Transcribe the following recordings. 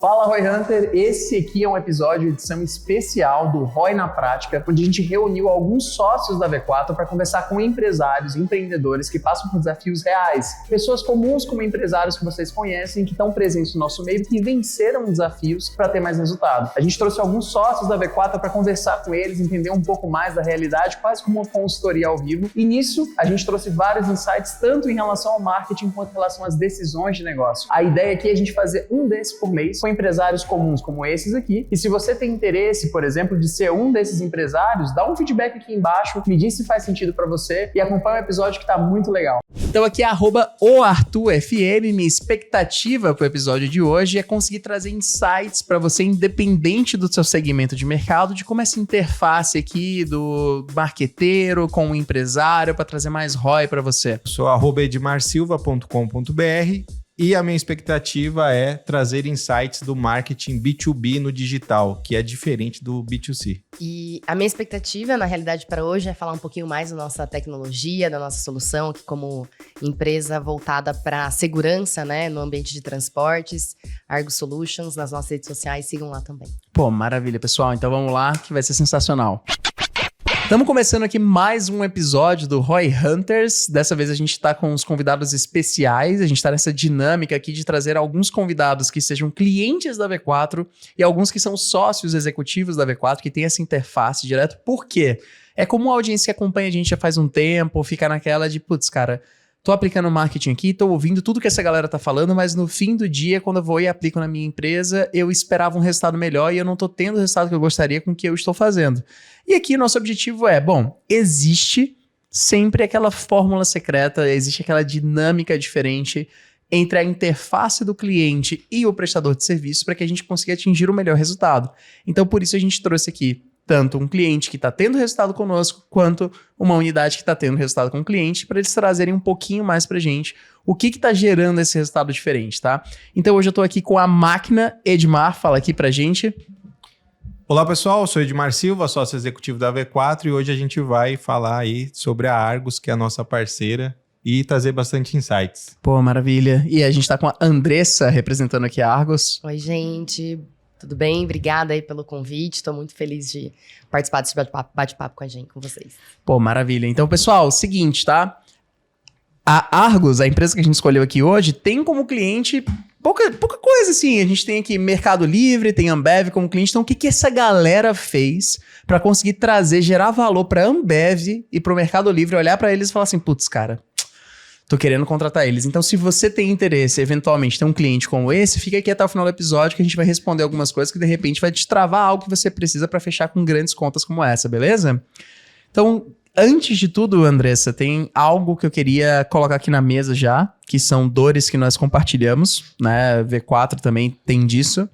Fala, Roy Hunter! Esse aqui é um episódio, edição especial do Roy na Prática, onde a gente reuniu alguns sócios da V4 para conversar com empresários e empreendedores que passam por desafios reais. Pessoas comuns como empresários que vocês conhecem, que estão presentes no nosso meio, que venceram desafios para ter mais resultado. A gente trouxe alguns sócios da V4 para conversar com eles, entender um pouco mais da realidade, quase como uma consultoria ao vivo. E nisso, a gente trouxe vários insights, tanto em relação ao marketing quanto em relação às decisões de negócio. A ideia aqui é a gente fazer um desses por mês, com empresários comuns como esses aqui. E se você tem interesse, por exemplo, de ser um desses empresários, dá um feedback aqui embaixo, me diz se faz sentido para você e acompanha o episódio que tá muito legal. Então aqui é @oarturfm. Minha expectativa pro episódio de hoje é conseguir trazer insights para você, independente do seu segmento de mercado, de como essa interface aqui do marqueteiro com o empresário para trazer mais ROI para você. Sou @edmarsilva.com.br. E a minha expectativa é trazer insights do marketing B2B no digital, que é diferente do B2C. E a minha expectativa, na realidade, para hoje é falar um pouquinho mais da nossa tecnologia, da nossa solução, que como empresa voltada para segurança, né, no ambiente de transportes, Argus Solutions, nas nossas redes sociais, sigam lá também. Pô, maravilha, pessoal. Então vamos lá, que vai ser sensacional. Estamos começando aqui mais um episódio do Roy Hunters. Dessa vez a gente está com uns convidados especiais. A gente está nessa dinâmica aqui de trazer alguns convidados que sejam clientes da V4 e alguns que são sócios executivos da V4, que tem essa interface direto. Por quê? É como a audiência que acompanha a gente já faz um tempo, fica naquela de, putz, cara, tô aplicando marketing aqui, tô ouvindo tudo que essa galera tá falando, mas no fim do dia, quando eu vou e aplico na minha empresa, eu esperava um resultado melhor e eu não tô tendo o resultado que eu gostaria com o que eu estou fazendo. E aqui o nosso objetivo é, existe sempre aquela fórmula secreta, existe aquela dinâmica diferente entre a interface do cliente e o prestador de serviço para que a gente consiga atingir o melhor resultado. Então, por isso a gente trouxe aqui tanto um cliente que está tendo resultado conosco, quanto uma unidade que está tendo resultado com o cliente, para eles trazerem um pouquinho mais para a gente o que está gerando esse resultado diferente, tá? Então hoje eu estou aqui com a máquina. Edmar, fala aqui para a gente. Olá pessoal, eu sou Edmar Silva, sócio executivo da V4 e hoje a gente vai falar aí sobre a Argus, que é a nossa parceira, e trazer bastante insights. Pô, maravilha. E a gente está com a Andressa representando aqui a Argus. Oi, gente. Tudo bem? Obrigada aí pelo convite. Estou muito feliz de participar desse bate-papo com a gente, com vocês. Pô, maravilha. Então, pessoal, seguinte, tá? A Argus, a empresa que a gente escolheu aqui hoje, tem como cliente pouca coisa, assim. A gente tem aqui Mercado Livre, tem Ambev como cliente. Então, o que essa galera fez para conseguir gerar valor para Ambev e para o Mercado Livre, olhar para eles e falar assim, putz, cara, tô querendo contratar eles. Então, se você tem interesse, eventualmente, ter um cliente como esse, fica aqui até o final do episódio que a gente vai responder algumas coisas que, de repente, vai destravar algo que você precisa para fechar com grandes contas como essa, beleza? Então, antes de tudo, Andressa, tem algo que eu queria colocar aqui na mesa já, que são dores que nós compartilhamos, né? V4 também tem disso,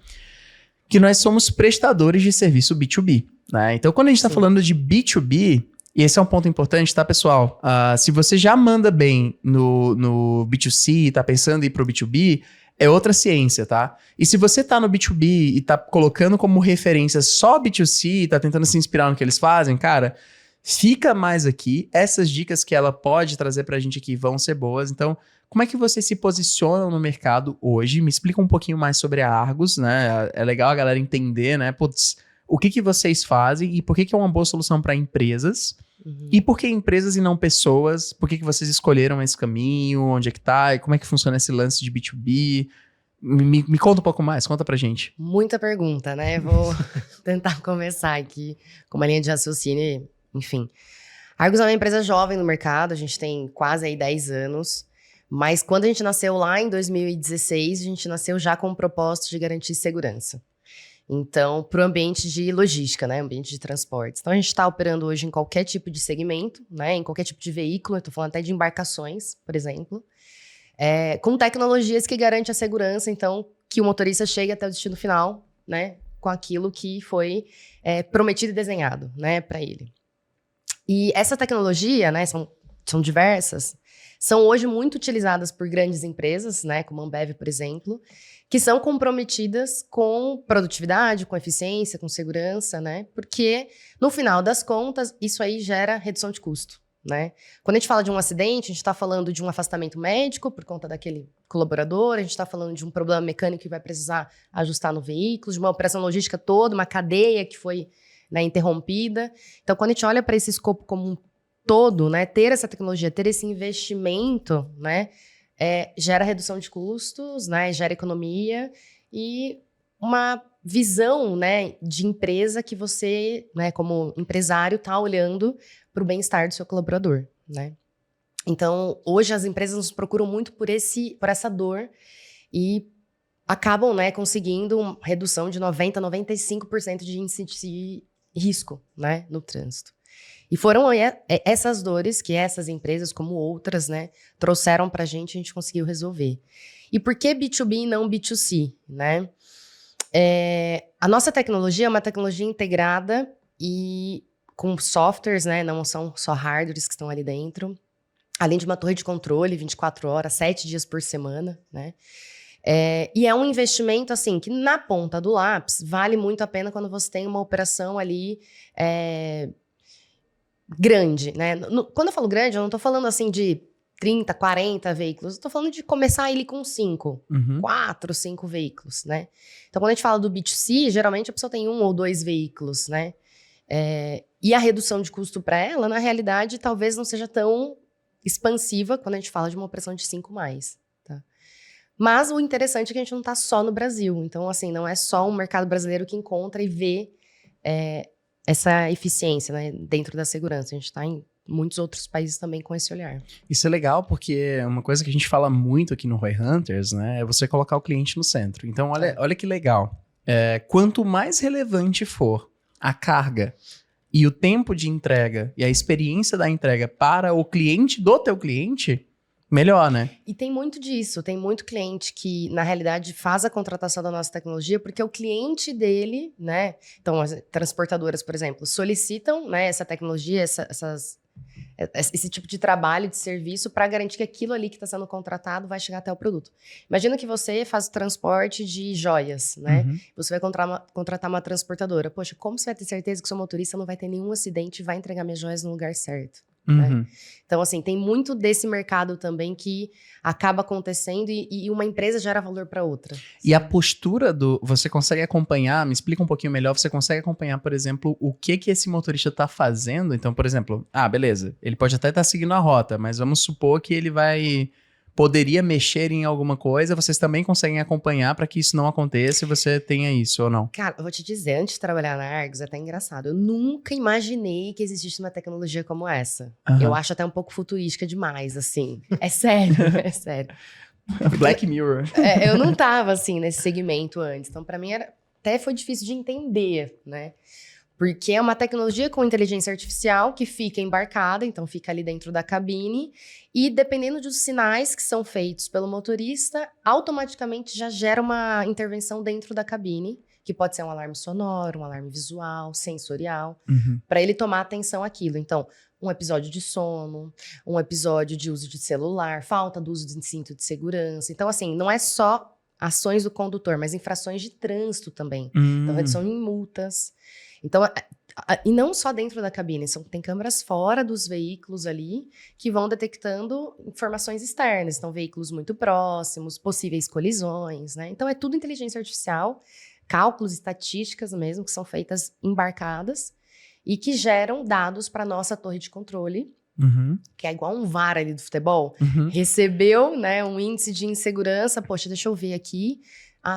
que nós somos prestadores de serviço B2B, né? Então, quando a gente tá falando de B2B, e esse é um ponto importante, tá, pessoal? Se você já manda bem no B2C e tá pensando em ir pro B2B, é outra ciência, tá? E se você tá no B2B e tá colocando como referência só B2C e tá tentando se inspirar no que eles fazem, cara, fica mais aqui. Essas dicas que ela pode trazer pra gente aqui vão ser boas. Então, como é que vocês se posicionam no mercado hoje? Me explica um pouquinho mais sobre a Argus, né? É legal a galera entender, né? Putz, o que vocês fazem e por que é uma boa solução para empresas. E por que empresas e não pessoas? Por que vocês escolheram esse caminho? Onde é que tá? E como é que funciona esse lance de B2B? Me conta um pouco mais, conta pra gente. Muita pergunta, né? Vou tentar começar aqui com uma linha de raciocínio, enfim. A Argus é uma empresa jovem no mercado, a gente tem quase aí 10 anos, mas quando a gente nasceu lá em 2016, a gente nasceu já com o propósito de garantir segurança. Então, para o ambiente de logística, né? Ambiente de transportes. Então, a gente está operando hoje em qualquer tipo de segmento, né? Em qualquer tipo de veículo. Eu estou falando até de embarcações, por exemplo. Com tecnologias que garantem a segurança, então, que o motorista chegue até o destino final, né? Com aquilo que foi prometido e desenhado, né? Para ele. E essa tecnologia, né? São diversas. São hoje muito utilizadas por grandes empresas, né? Como a Ambev, por exemplo, que são comprometidas com produtividade, com eficiência, com segurança, né? Porque, no final das contas, isso aí gera redução de custo, né? Quando a gente fala de um acidente, a gente está falando de um afastamento médico por conta daquele colaborador, a gente está falando de um problema mecânico que vai precisar ajustar no veículo, de uma operação logística toda, uma cadeia que foi, né, interrompida. Então, quando a gente olha para esse escopo como um todo, né, ter essa tecnologia, ter esse investimento, né, gera redução de custos, né, gera economia e uma visão, né, de empresa que você, né, como empresário, está olhando para o bem-estar do seu colaborador, né? Então, hoje as empresas nos procuram muito por essa dor e acabam, né, conseguindo uma redução de 90% a 95% de índice de risco, né, no trânsito. E foram essas dores que essas empresas, como outras, né, trouxeram para a gente conseguiu resolver. E por que B2B e não B2C, né? A nossa tecnologia é uma tecnologia integrada e com softwares, né? Não são só hardwares que estão ali dentro. Além de uma torre de controle 24 horas, 7 dias por semana, né? E é um investimento, assim, que na ponta do lápis vale muito a pena quando você tem uma operação ali grande, né? Quando eu falo grande, eu não tô falando, assim, de 30, 40 veículos. Eu tô falando de começar ele com 5, 4, 5 veículos, né? Então, quando a gente fala do B2C, geralmente a pessoa tem 1 ou 2 veículos, né? E a redução de custo para ela, na realidade, talvez não seja tão expansiva quando a gente fala de uma operação de 5 mais, tá? Mas o interessante é que a gente não tá só no Brasil. Então, assim, não é só o mercado brasileiro que encontra e vê essa eficiência, né, dentro da segurança. A gente tá em muitos outros países também com esse olhar. Isso é legal porque uma coisa que a gente fala muito aqui no Roy Hunters, né, é você colocar o cliente no centro. Então, olha que legal. Quanto mais relevante for a carga e o tempo de entrega e a experiência da entrega para o cliente do teu cliente, melhor, né? E tem muito disso. Tem muito cliente que, na realidade, faz a contratação da nossa tecnologia porque o cliente dele, né? Então, as transportadoras, por exemplo, solicitam, né, essa tecnologia, esse tipo de trabalho, de serviço, para garantir que aquilo ali que está sendo contratado vai chegar até o produto. Imagina que você faz o transporte de joias, né? Você vai contratar uma transportadora. Poxa, como você vai ter certeza que o seu motorista não vai ter nenhum acidente e vai entregar minhas joias no lugar certo? Né? Então, assim, tem muito desse mercado também que acaba acontecendo e uma empresa gera valor para outra. E a postura você consegue acompanhar, me explica um pouquinho melhor, você consegue acompanhar, por exemplo, o que esse motorista está fazendo? Então, por exemplo, beleza, ele pode até estar seguindo a rota, mas vamos supor que ele poderia mexer em alguma coisa, vocês também conseguem acompanhar para que isso não aconteça e você tenha isso ou não? Cara, eu vou te dizer, antes de trabalhar na Argos, é até engraçado, eu nunca imaginei que existisse uma tecnologia como essa. Eu acho até um pouco futurística demais, assim. É sério, é sério. Black Mirror. Eu não tava, assim, nesse segmento antes, então para mim até foi difícil de entender, né? Porque é uma tecnologia com inteligência artificial que fica embarcada, então fica ali dentro da cabine, e dependendo dos sinais que são feitos pelo motorista, automaticamente já gera uma intervenção dentro da cabine, que pode ser um alarme sonoro, um alarme visual, sensorial, para ele tomar atenção àquilo. Então, um episódio de sono, um episódio de uso de celular, falta do uso de cinto de segurança. Então, assim, não é só ações do condutor, mas infrações de trânsito também. Então, redução em multas. Então, e não só dentro da cabine, tem câmeras fora dos veículos ali que vão detectando informações externas. Então, veículos muito próximos, possíveis colisões, né? Então, é tudo inteligência artificial, cálculos, estatísticas mesmo, que são feitas embarcadas e que geram dados para a nossa torre de controle, que é igual um VAR ali do futebol. Recebeu, né, um índice de insegurança, poxa, deixa eu ver aqui.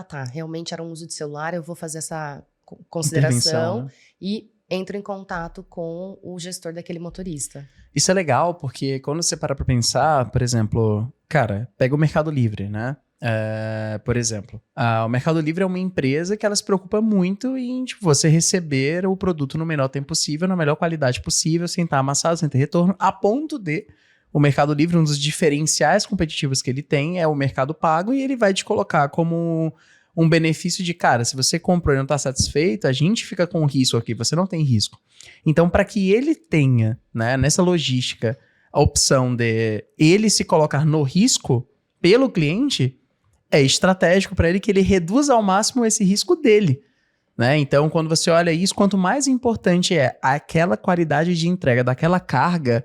Tá, realmente era um uso de celular, eu vou fazer essa consideração, né? E entro em contato com o gestor daquele motorista. Isso é legal, porque quando você para pra pensar, por exemplo, cara, pega o Mercado Livre, né? Por exemplo, o Mercado Livre é uma empresa que ela se preocupa muito em você receber o produto no menor tempo possível, na melhor qualidade possível, sem estar amassado, sem ter retorno, a ponto de o Mercado Livre, um dos diferenciais competitivos que ele tem é o Mercado Pago, e ele vai te colocar como um benefício de, cara, se você comprou e não está satisfeito, a gente fica com risco aqui, você não tem risco. Então, para que ele tenha, né, nessa logística, a opção de ele se colocar no risco pelo cliente, é estratégico para ele que ele reduza ao máximo esse risco dele, né? Então, quando você olha isso, quanto mais importante é aquela qualidade de entrega daquela carga,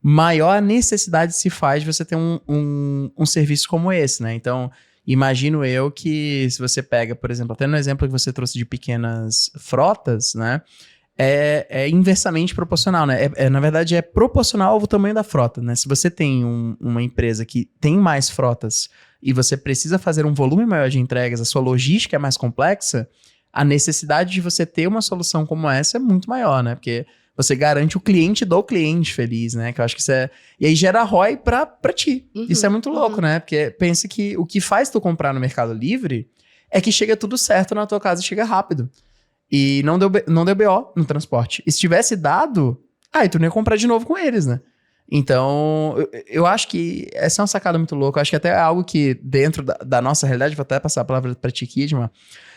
maior a necessidade se faz de você ter um serviço como esse, né? Então, imagino eu que se você pega, por exemplo, até no exemplo que você trouxe de pequenas frotas, né? É inversamente proporcional, né? Na verdade, é proporcional ao tamanho da frota, né? Se você tem uma empresa que tem mais frotas e você precisa fazer um volume maior de entregas, a sua logística é mais complexa, a necessidade de você ter uma solução como essa é muito maior, né? Porque você garante o cliente do cliente feliz, né? Que eu acho que isso é... E aí gera ROI pra ti. Isso é muito louco, né? Porque pensa que o que faz tu comprar no Mercado Livre é que chega tudo certo na tua casa e chega rápido. E não deu BO no transporte. E se tivesse dado, aí tu não ia comprar de novo com eles, né? Então, eu acho que essa é uma sacada muito louca. Eu acho que até é algo que dentro da nossa realidade, vou até passar a palavra pra ti, Kidman,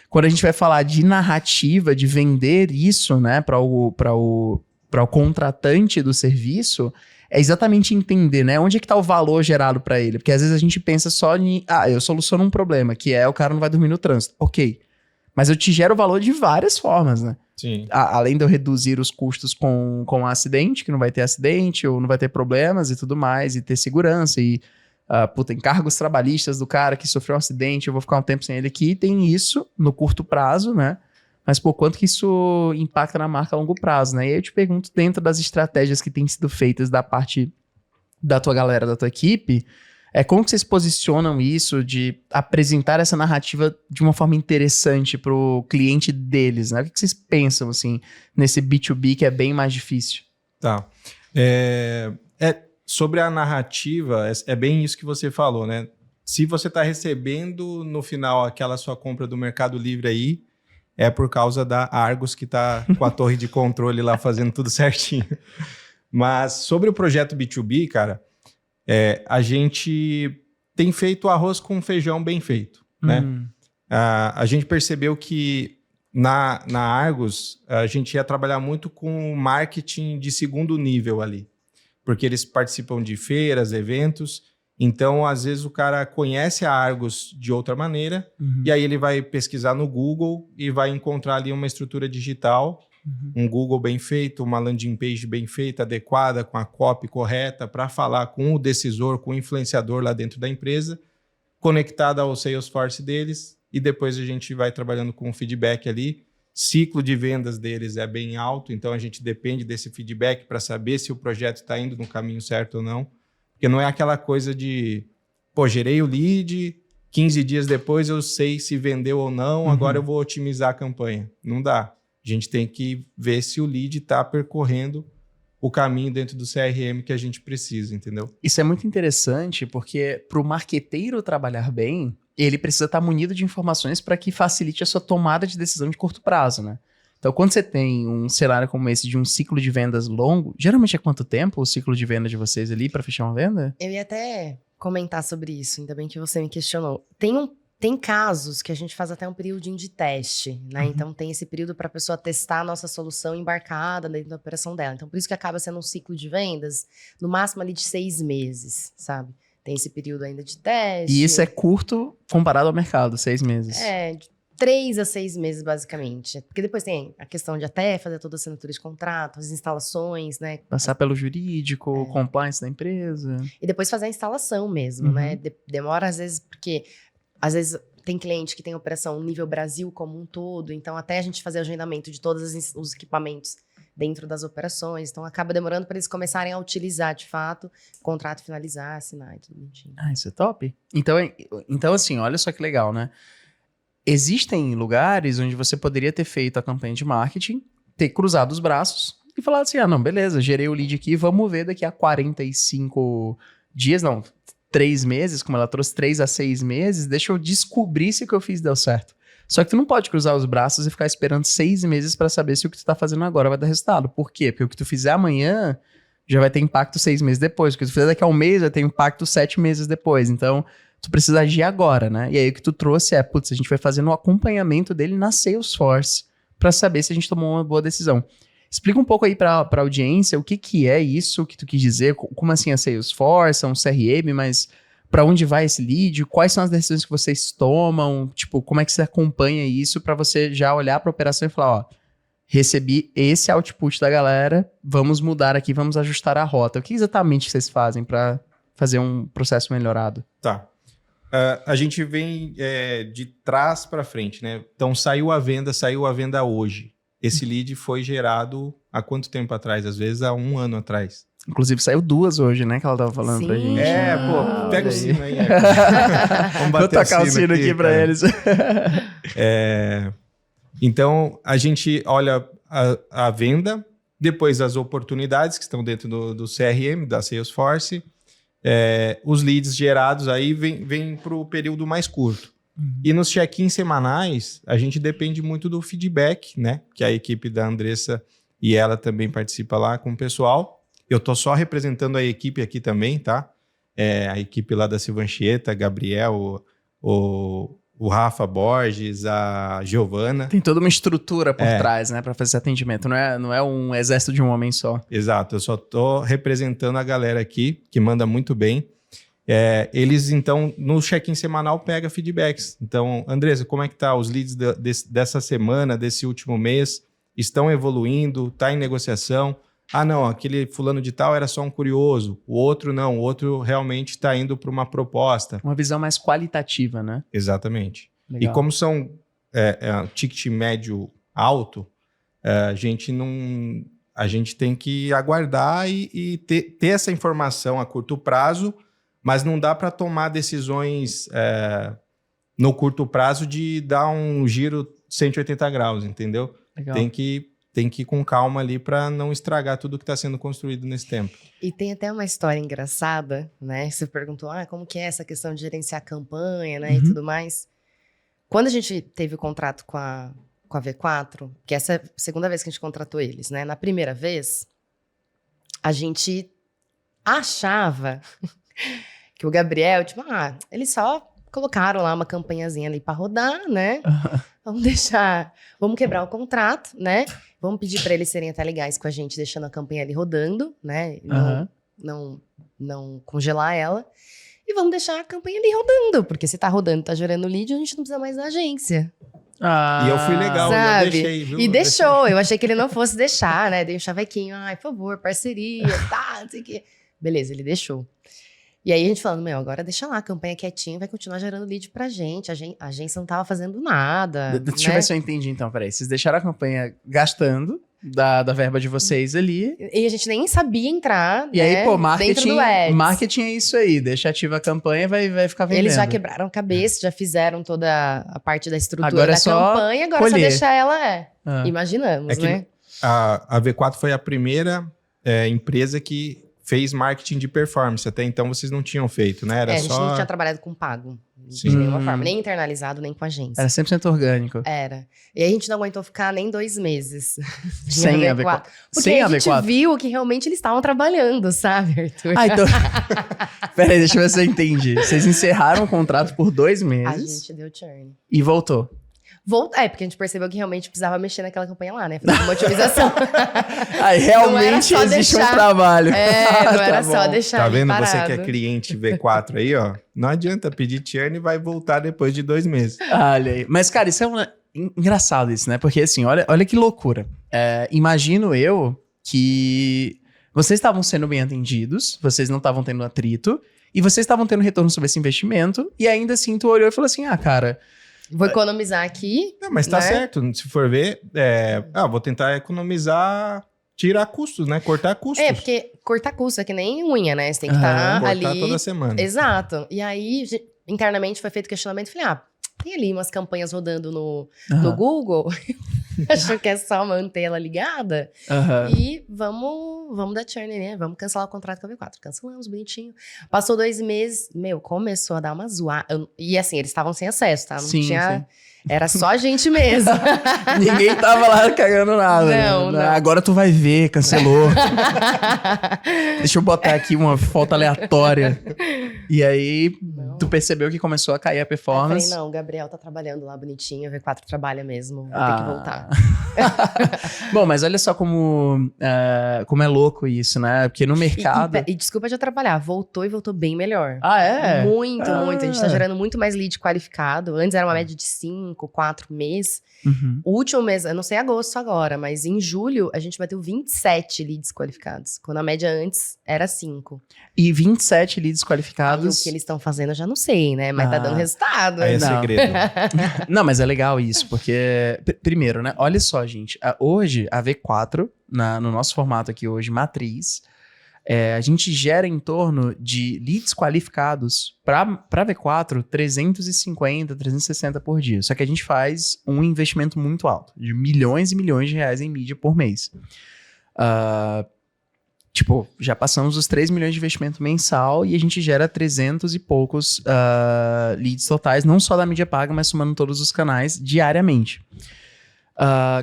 quando a gente vai falar de narrativa, de vender isso, né, para o contratante do serviço, é exatamente entender, né, onde é que tá o valor gerado para ele. Porque às vezes a gente pensa só em, eu soluciono um problema, que é o cara não vai dormir no trânsito. Ok. Mas eu te gero valor de várias formas, né? Sim. Além de eu reduzir os custos com acidente, que não vai ter acidente, ou não vai ter problemas e tudo mais, e ter segurança, e encargos trabalhistas do cara que sofreu um acidente, eu vou ficar um tempo sem ele aqui, tem isso no curto prazo, né? Mas, quanto que isso impacta na marca a longo prazo, né? E aí eu te pergunto, dentro das estratégias que têm sido feitas da parte da tua galera, da tua equipe, como que vocês posicionam isso de apresentar essa narrativa de uma forma interessante pro cliente deles, né? O que vocês pensam, assim, nesse B2B que é bem mais difícil? Tá. Sobre a narrativa, é bem isso que você falou, né? Se você está recebendo no final aquela sua compra do Mercado Livre aí, é por causa da Argos que está com a torre de controle lá fazendo tudo certinho. Mas sobre o projeto B2B, cara, a gente tem feito arroz com feijão bem feito, né? A gente percebeu que na Argos a gente ia trabalhar muito com marketing de segundo nível ali, porque eles participam de feiras, eventos, então às vezes o cara conhece a Argos de outra maneira, e aí ele vai pesquisar no Google e vai encontrar ali uma estrutura digital, um Google bem feito, uma landing page bem feita, adequada, com a copy correta, para falar com o decisor, com o influenciador lá dentro da empresa, conectada ao Salesforce deles, e depois a gente vai trabalhando com o feedback ali. Ciclo de vendas deles é bem alto, então a gente depende desse feedback para saber se o projeto está indo no caminho certo ou não, porque não é aquela coisa de, gerei o lead, 15 dias depois eu sei se vendeu ou não, agora eu vou otimizar a campanha. Não dá. A gente tem que ver se o lead está percorrendo o caminho dentro do CRM que a gente precisa, entendeu? Isso é muito interessante, porque para o marqueteiro trabalhar bem, ele precisa estar munido de informações para que facilite a sua tomada de decisão de curto prazo, né? Então, quando você tem um cenário como esse de um ciclo de vendas longo, geralmente é quanto tempo o ciclo de venda de vocês ali para fechar uma venda? Eu ia até comentar sobre isso, ainda bem que você me questionou. Tem casos que a gente faz até um período de teste, né? Então, tem esse período para a pessoa testar a nossa solução embarcada dentro da operação dela. Então, por isso que acaba sendo um ciclo de vendas, no máximo ali de 6 meses, sabe? Tem esse período ainda de teste. E isso é curto comparado ao mercado, 6 meses. De 3 a 6 meses, basicamente. Porque depois tem a questão de até fazer toda a assinatura de contrato, as instalações, né? Passar pelo jurídico, compliance da empresa. E depois fazer a instalação mesmo, né? Demora às vezes, porque às vezes tem cliente que tem operação nível Brasil como um todo, então até a gente fazer o agendamento de todos os equipamentos dentro das operações, então acaba demorando para eles começarem a utilizar de fato, o contrato finalizar, assinar e tudo bonitinho. Isso é top. Então, assim, olha só que legal, né? Existem lugares onde você poderia ter feito a campanha de marketing, ter cruzado os braços e falado assim, não, beleza, gerei o lead aqui, vamos ver daqui a 45 dias, não, 3 meses, como ela trouxe 3 a 6 meses, deixa eu descobrir se o que eu fiz deu certo. Só que tu não pode cruzar os braços e ficar esperando 6 meses para saber se o que tu tá fazendo agora vai dar resultado. Por quê? Porque o que tu fizer amanhã já vai ter impacto 6 meses depois. O que tu fizer daqui a um mês vai ter impacto 7 meses depois. Então, tu precisa agir agora, né? E aí o que tu trouxe a gente vai fazendo o acompanhamento dele na Salesforce para saber se a gente tomou uma boa decisão. Explica um pouco aí para a audiência o que é isso que tu quis dizer, como assim a Salesforce, é um CRM, mas para onde vai esse lead, quais são as decisões que vocês tomam, tipo, como é que você acompanha isso para você já olhar para a operação e falar, recebi esse output da galera, vamos mudar aqui, vamos ajustar a rota. O que exatamente vocês fazem para fazer um processo melhorado? Tá. A gente vem de trás para frente, né? Então, saiu a venda hoje. Esse lead foi gerado há quanto tempo atrás? Às vezes há 1 ano atrás. Inclusive, saiu 2 hoje, né? Que ela tava falando pra gente. Pega o sino aí. Vamos Vou tocar o sino aqui pra eles. Então, a gente olha a venda, depois as oportunidades que estão dentro do CRM, da Salesforce, os leads gerados aí vem para o período mais curto. E nos check-ins semanais, a gente depende muito do feedback, né? Que a equipe da Andressa e ela também participa lá com o pessoal. Eu tô só representando a equipe aqui também, tá? A equipe lá da Silvanchieta, Gabriel, o Rafa Borges, a Giovana. Tem toda uma estrutura por trás, né? Pra fazer esse atendimento. Não é um exército de um homem só. Exato. Eu só tô representando a galera aqui, que manda muito bem. Eles, então, no check-in semanal, pegam feedbacks. Então, Andressa, como é que tá os leads dessa semana, desse último mês? Estão evoluindo? Tá em negociação? Ah, não, aquele fulano de tal era só um curioso. O outro não, o outro realmente está indo para uma proposta. Uma visão mais qualitativa, né? Exatamente. Legal. E como são ticket médio alto, a gente tem que aguardar e ter essa informação a curto prazo, mas não dá para tomar decisões no curto prazo de dar um giro 180 graus, entendeu? Legal. Tem que ir com calma ali para não estragar tudo que está sendo construído nesse tempo. E tem até uma história engraçada, né? Você perguntou, como que é essa questão de gerenciar a campanha, né? E tudo mais. Quando a gente teve o contrato com a V4, que essa é a segunda vez que a gente contratou eles, né? Na primeira vez, a gente achava que o Gabriel, eles só colocaram lá uma campanhazinha ali para rodar, né? Vamos quebrar o contrato, né? Vamos pedir para eles serem até legais com a gente, deixando a campanha ali rodando, né? Não congelar ela. E vamos deixar a campanha ali rodando, porque se tá rodando, tá gerando lead, a gente não precisa mais da agência. E eu fui legal, sabe? eu deixei, viu? E deixou, eu achei que ele não fosse deixar, né? Dei um chavequinho, por favor, parceria, tá, não sei o quê. Beleza, ele deixou. E aí a gente falando, agora deixa lá a campanha quietinha, vai continuar gerando lead pra gente. A agência não tava fazendo nada. Deixa eu ver se eu entendi então, peraí. Vocês deixaram a campanha gastando da verba de vocês ali. E a gente nem sabia entrar, e aí, dentro do Ads. Marketing é isso aí, deixa ativa a campanha e vai ficar vendendo. Eles já quebraram a cabeça, já fizeram toda a parte da estrutura agora da campanha, agora colher. só deixar ela, imaginamos, né? A V4 foi a primeira empresa que fez marketing de performance. Até então vocês não tinham feito, né? A gente não tinha trabalhado com pago. Sim. De nenhuma forma. Nem internalizado, nem com agência. Era 100% orgânico. Era. E aí a gente não aguentou ficar nem 2 meses. Sem a V4. Porque sem a gente viu que realmente eles estavam trabalhando, sabe, Arthur? Então... Peraí, deixa eu ver se eu entendi. Vocês encerraram o contrato por 2 meses. A gente deu churn. E voltou. Porque a gente percebeu que realmente precisava mexer naquela campanha lá, né? Fazer uma otimização. Aí realmente existe um trabalho. Não era só deixar Tá vendo parado. você que é cliente V4 aí, ó? Não adianta pedir churn e vai voltar depois de 2 meses. Olha aí. Mas, cara, isso é engraçado isso, né? Porque assim, olha que loucura. Imagino eu que vocês estavam sendo bem atendidos, vocês não estavam tendo atrito, e vocês estavam tendo retorno sobre esse investimento, e ainda assim tu olhou e falou assim, cara... Vou economizar aqui. Não, mas tá certo. Se for ver, vou tentar economizar, tirar custos, né? Cortar custos. Porque cortar custo é que nem unha, né? Você tem que estar ali. Cortar toda semana. Exato. E aí, internamente foi feito questionamento. Falei, tem ali umas campanhas rodando no Google. Acho que é só manter ela ligada. E vamos dar churn, né? Vamos cancelar o contrato com a V4. Cancelamos, bonitinho. Passou 2 meses, começou a dar uma zoada. E assim, eles estavam sem acesso, tá? Não tinha... Era só a gente mesmo. Ninguém tava lá cagando nada. Não. Agora tu vai ver, cancelou. Deixa eu botar aqui uma foto aleatória. E aí, não. Tu percebeu que começou a cair a Aí eu performance? falei, não, o Gabriel tá trabalhando lá bonitinho, a V4 trabalha mesmo, vou ter que voltar. Bom, mas olha só como é louco isso, né? Porque no mercado... E desculpa de atrapalhar, voltou e voltou bem melhor. Ah, é? Muito, muito. A gente tá Ah. gerando muito mais lead qualificado. Antes era uma média de 5, 4 meses. Uhum. O último mês, eu não sei agosto agora, mas em julho a gente bateu 27 leads qualificados. Quando a média antes era 5. E 27 leads Aí qualificados. o que eles estão fazendo eu já não sei, né? Mas tá dando resultado. Aí é Não. segredo. Não, mas é legal isso, porque... Primeiro, né? Olha só, gente. Hoje, a V4, no nosso formato aqui hoje, matriz, a gente gera em torno de leads qualificados para V4, 350, 360 por dia. Só que a gente faz um investimento muito alto, de milhões e milhões de reais em mídia por mês. Tipo, já passamos os 3 milhões de investimento mensal e a gente gera 300 e poucos leads totais, não só da mídia paga, mas somando todos os canais diariamente.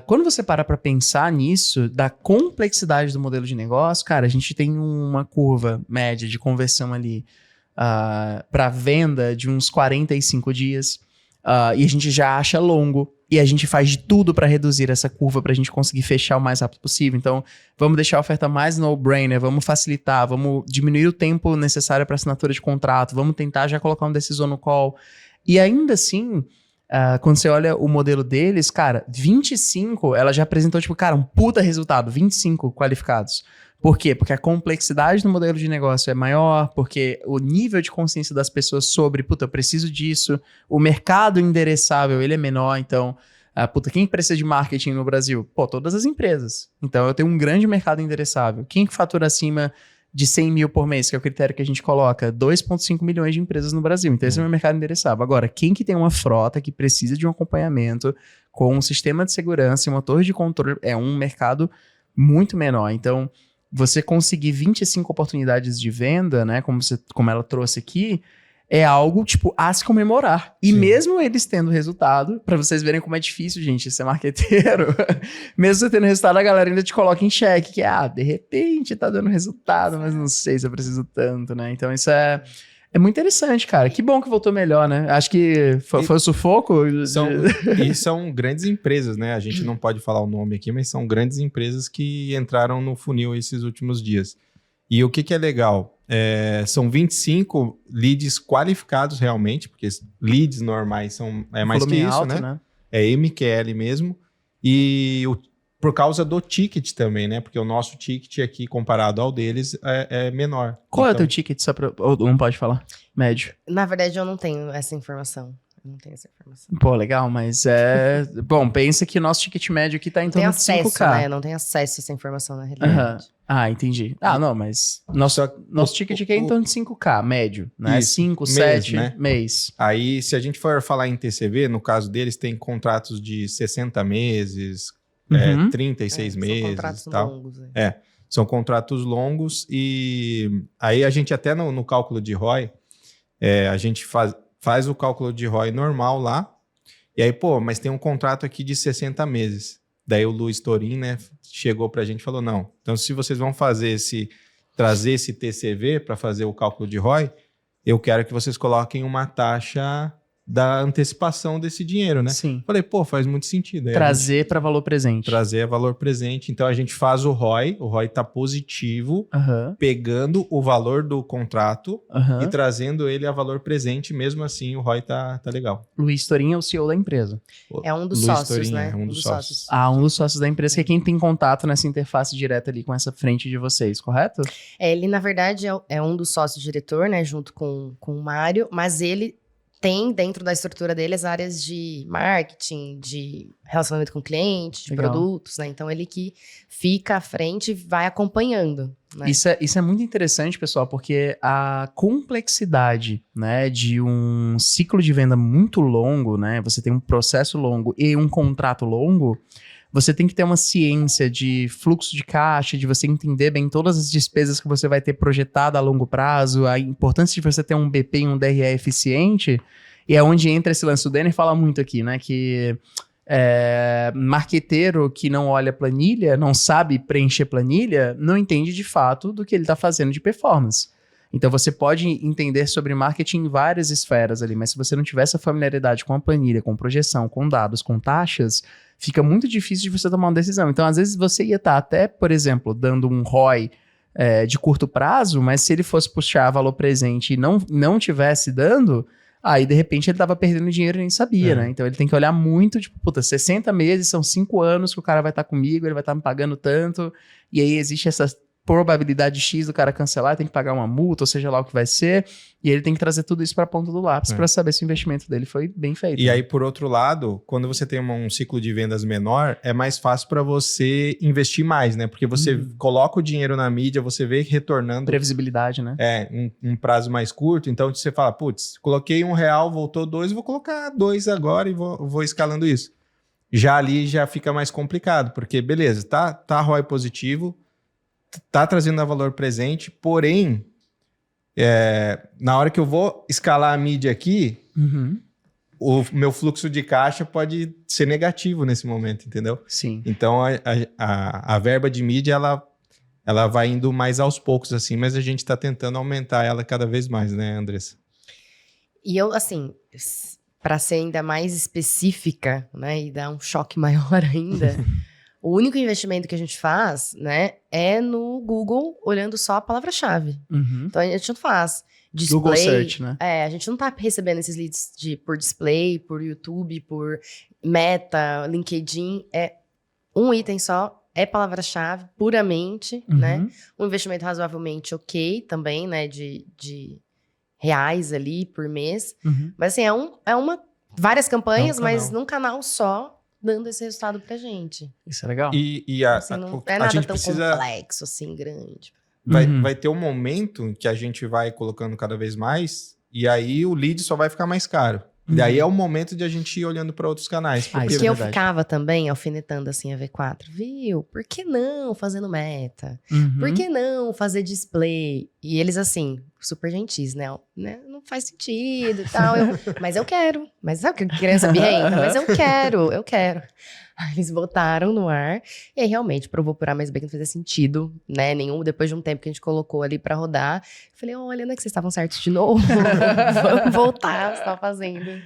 Quando você para pensar nisso, da complexidade do modelo de negócio, cara, a gente tem uma curva média de conversão ali para venda de uns 45 dias e a gente já acha longo e a gente faz de tudo para reduzir essa curva para a gente conseguir fechar o mais rápido possível. Então, vamos deixar a oferta mais no-brainer, vamos facilitar, vamos diminuir o tempo necessário para assinatura de contrato, vamos tentar já colocar um decisor no call. E ainda assim... quando você olha o modelo deles, cara, 25, ela já apresentou, tipo, cara, um puta resultado, 25 qualificados. Por quê? Porque a complexidade do modelo de negócio é maior, porque o nível de consciência das pessoas sobre, puta, eu preciso disso, o mercado endereçável, ele é menor, então, puta, quem precisa de marketing no Brasil? Pô, todas as empresas. Então, eu tenho um grande mercado endereçável. Quem que fatura acima de 100 mil por mês, que é o critério que a gente coloca, 2,5 milhões de empresas no Brasil. Então, esse é o meu mercado endereçável. Agora, quem que tem uma frota que precisa de um acompanhamento com um sistema de segurança e uma torre de controle, é um mercado muito menor. Então, você conseguir 25 oportunidades de venda, né, como ela trouxe aqui, é algo, tipo, a se comemorar. E Sim. mesmo eles tendo resultado, pra vocês verem como é difícil, gente, ser marqueteiro, mesmo você tendo resultado, a galera ainda te coloca em xeque, que de repente tá dando resultado, mas não sei se eu preciso tanto, né? Então isso é muito interessante, cara. Que bom que voltou melhor, né? Acho que foi o sufoco. E são grandes empresas, né? A gente não pode falar o nome aqui, mas são grandes empresas que entraram no funil esses últimos dias. E o que é legal? São 25 leads qualificados realmente, porque leads normais é mais que isso, alto, né? É MQL mesmo. E por causa do ticket também, né? Porque o nosso ticket aqui, comparado ao deles, é menor. Qual é o teu ticket? Ou não pode falar? Médio. Na verdade, eu não tenho essa informação. Eu não tenho essa informação. Pô, legal, mas bom, pensa que o nosso ticket médio aqui tá em torno de 5K. Né? Eu não tenho acesso a essa informação na realidade. Entendi. Não, mas nosso ticket aqui é em torno de 5K, médio, né? Isso, 5, mês, 7, né? mês. Aí, se a gente for falar em TCV, no caso deles, tem contratos de 60 meses, 36 meses São contratos e tal. longos. São contratos longos e aí a gente até no cálculo de ROI, a gente faz o cálculo de ROI normal lá, e aí, mas tem um contrato aqui de 60 meses. Daí o Luiz Torin, né, chegou pra gente e falou, não, então se vocês vão trazer esse TCV para fazer o cálculo de ROI, eu quero que vocês coloquem uma taxa da antecipação desse dinheiro, né? Sim. Falei, faz muito sentido. Aí Trazer para valor presente. Trazer valor presente. Então a gente faz o ROI tá positivo, pegando o valor do contrato e trazendo ele a valor presente, mesmo assim o ROI tá legal. Luiz Torin é o CEO da empresa. É um dos Luiz sócios, Torin, né? um dos sócios. Um dos sócios da empresa, que é quem tem contato nessa interface direta ali com essa frente de vocês, correto? Ele, na verdade, é um dos sócios diretor, né? Junto com o Mário, mas ele tem dentro da estrutura dele as áreas de marketing, de relacionamento com o cliente, de produtos, né? Então, ele que fica à frente e vai acompanhando, né? Isso é muito interessante, pessoal, porque a complexidade, né, de um ciclo de venda muito longo, né? Você tem um processo longo e um contrato longo, você tem que ter uma ciência de fluxo de caixa, de você entender bem todas as despesas que você vai ter projetado a longo prazo, a importância de você ter um BP e um DRE eficiente, e é onde entra esse lance. O Denner fala muito aqui, né, que marqueteiro que não olha planilha, não sabe preencher planilha, não entende de fato do que ele está fazendo de performance. Então você pode entender sobre marketing em várias esferas ali, mas se você não tiver essa familiaridade com a planilha, com projeção, com dados, com taxas, fica muito difícil de você tomar uma decisão. Então, às vezes, você ia estar até, por exemplo, dando um ROI de curto prazo, mas se ele fosse puxar valor presente e não tivesse dando, aí, de repente, ele estava perdendo dinheiro e nem sabia, né? Então, ele tem que olhar muito, tipo, 60 meses, são 5 anos que o cara vai estar comigo, ele vai estar me pagando tanto, e aí existe essa probabilidade X do cara cancelar, tem que pagar uma multa, ou seja lá o que vai ser, e ele tem que trazer tudo isso para a ponta do lápis para saber se o investimento dele foi bem feito. E aí, por outro lado, quando você tem um ciclo de vendas menor, é mais fácil para você investir mais, né? Porque você coloca o dinheiro na mídia, você vê retornando... Previsibilidade, né? Um prazo mais curto, então você fala, putz, coloquei R$1, voltou 2, vou colocar 2 agora e vou escalando isso. Já ali já fica mais complicado, porque beleza, tá ROI positivo, tá trazendo valor presente, porém, na hora que eu vou escalar a mídia aqui, o meu fluxo de caixa pode ser negativo nesse momento, entendeu? Sim. Então, a verba de mídia, ela vai indo mais aos poucos, assim, mas a gente tá tentando aumentar ela cada vez mais, né, Andressa? E eu, assim, para ser ainda mais específica, né, e dar um choque maior ainda... O único investimento que a gente faz, né, é no Google, olhando só a palavra-chave. Então, a gente não faz display. Google Search, né? A gente não tá recebendo esses leads por display, por YouTube, por Meta, LinkedIn. É um item só, é palavra-chave, puramente, né? Um investimento razoavelmente ok também, né, de reais ali por mês. Mas, assim, várias campanhas, mas num canal só, dando esse resultado pra gente. Isso é legal. Assim, não é nada tão complexo, assim, grande. Vai ter um momento que a gente vai colocando cada vez mais, e aí o lead só vai ficar mais caro. E daí é o momento de a gente ir olhando para outros canais. Porque eu ficava também alfinetando assim a V4. Viu? Por que não fazendo meta? Por que não fazer display? E eles assim, super gentis, né? Não faz sentido e tal. Mas eu quero. Mas sabe que criança birrenta? Mas eu quero. Aí eles botaram no ar. E aí realmente provou por A mais B que não fazia sentido, né? Depois de um tempo que a gente colocou ali pra rodar. Eu falei, olha, não é que vocês estavam certos de novo? Vamos voltar, você tava fazendo.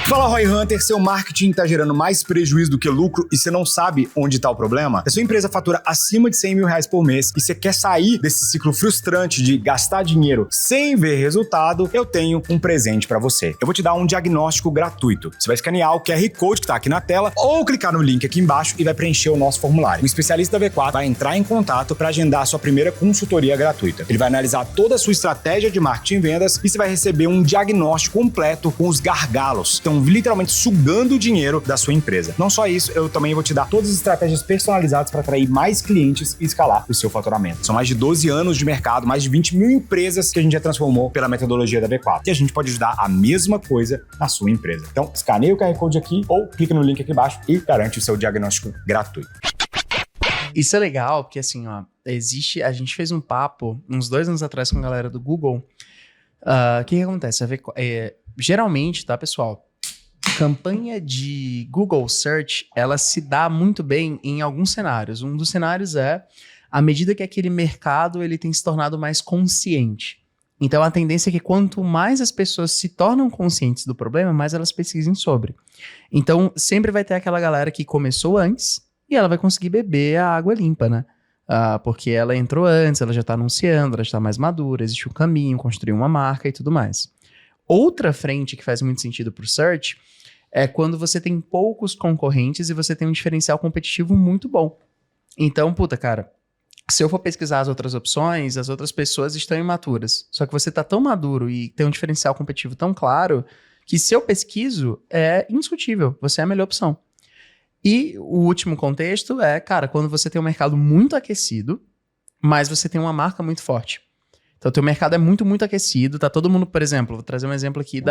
Fala, Roy Hunter, seu marketing tá gerando mais prejuízo do que lucro e você não sabe onde tá o problema? A sua empresa fatura acima de R$100 mil por mês e você quer sair desse ciclo frustrante de gastar dinheiro sem ver resultado, eu tenho um presente pra você. Eu vou te dar um diagnóstico gratuito. Você vai escanear o QR Code que tá aqui na tela ou clicar no link aqui embaixo e vai preencher o nosso formulário. Um especialista da V4 vai entrar em contato para agendar a sua primeira consultoria gratuita. Ele vai analisar toda a sua estratégia de marketing e vendas e você vai receber um diagnóstico completo com os gargalos. Então, literalmente sugando o dinheiro da sua empresa. Não só isso, eu também vou te dar todas as estratégias personalizadas para atrair mais clientes e escalar o seu faturamento. São mais de 12 anos de mercado, mais de 20 mil empresas que a gente já transformou pela metodologia da V4. E a gente pode ajudar a mesma coisa na sua empresa. Então, escaneia o QR Code aqui ou clica no link aqui embaixo e garante o seu diagnóstico gratuito. Isso é legal, porque assim, ó, a gente fez um papo uns 2 anos atrás com a galera do Google. O que acontece? Geralmente, tá, pessoal? Campanha de Google Search, ela se dá muito bem em alguns cenários. Um dos cenários é à medida que aquele mercado ele tem se tornado mais consciente. Então, a tendência é que quanto mais as pessoas se tornam conscientes do problema, mais elas pesquisem sobre. Então, sempre vai ter aquela galera que começou antes e ela vai conseguir beber a água limpa, né? Porque ela entrou antes, ela já está anunciando, ela já está mais madura, existe um caminho, construiu uma marca e tudo mais. Outra frente que faz muito sentido para o Search é quando você tem poucos concorrentes e você tem um diferencial competitivo muito bom. Então, cara, se eu for pesquisar as outras opções, as outras pessoas estão imaturas. Só que você tá tão maduro e tem um diferencial competitivo tão claro que se eu pesquiso, é indiscutível, você é a melhor opção. E o último contexto é, cara, quando você tem um mercado muito aquecido, mas você tem uma marca muito forte. Então, o teu mercado é muito, muito aquecido, tá todo mundo, por exemplo, vou trazer um exemplo aqui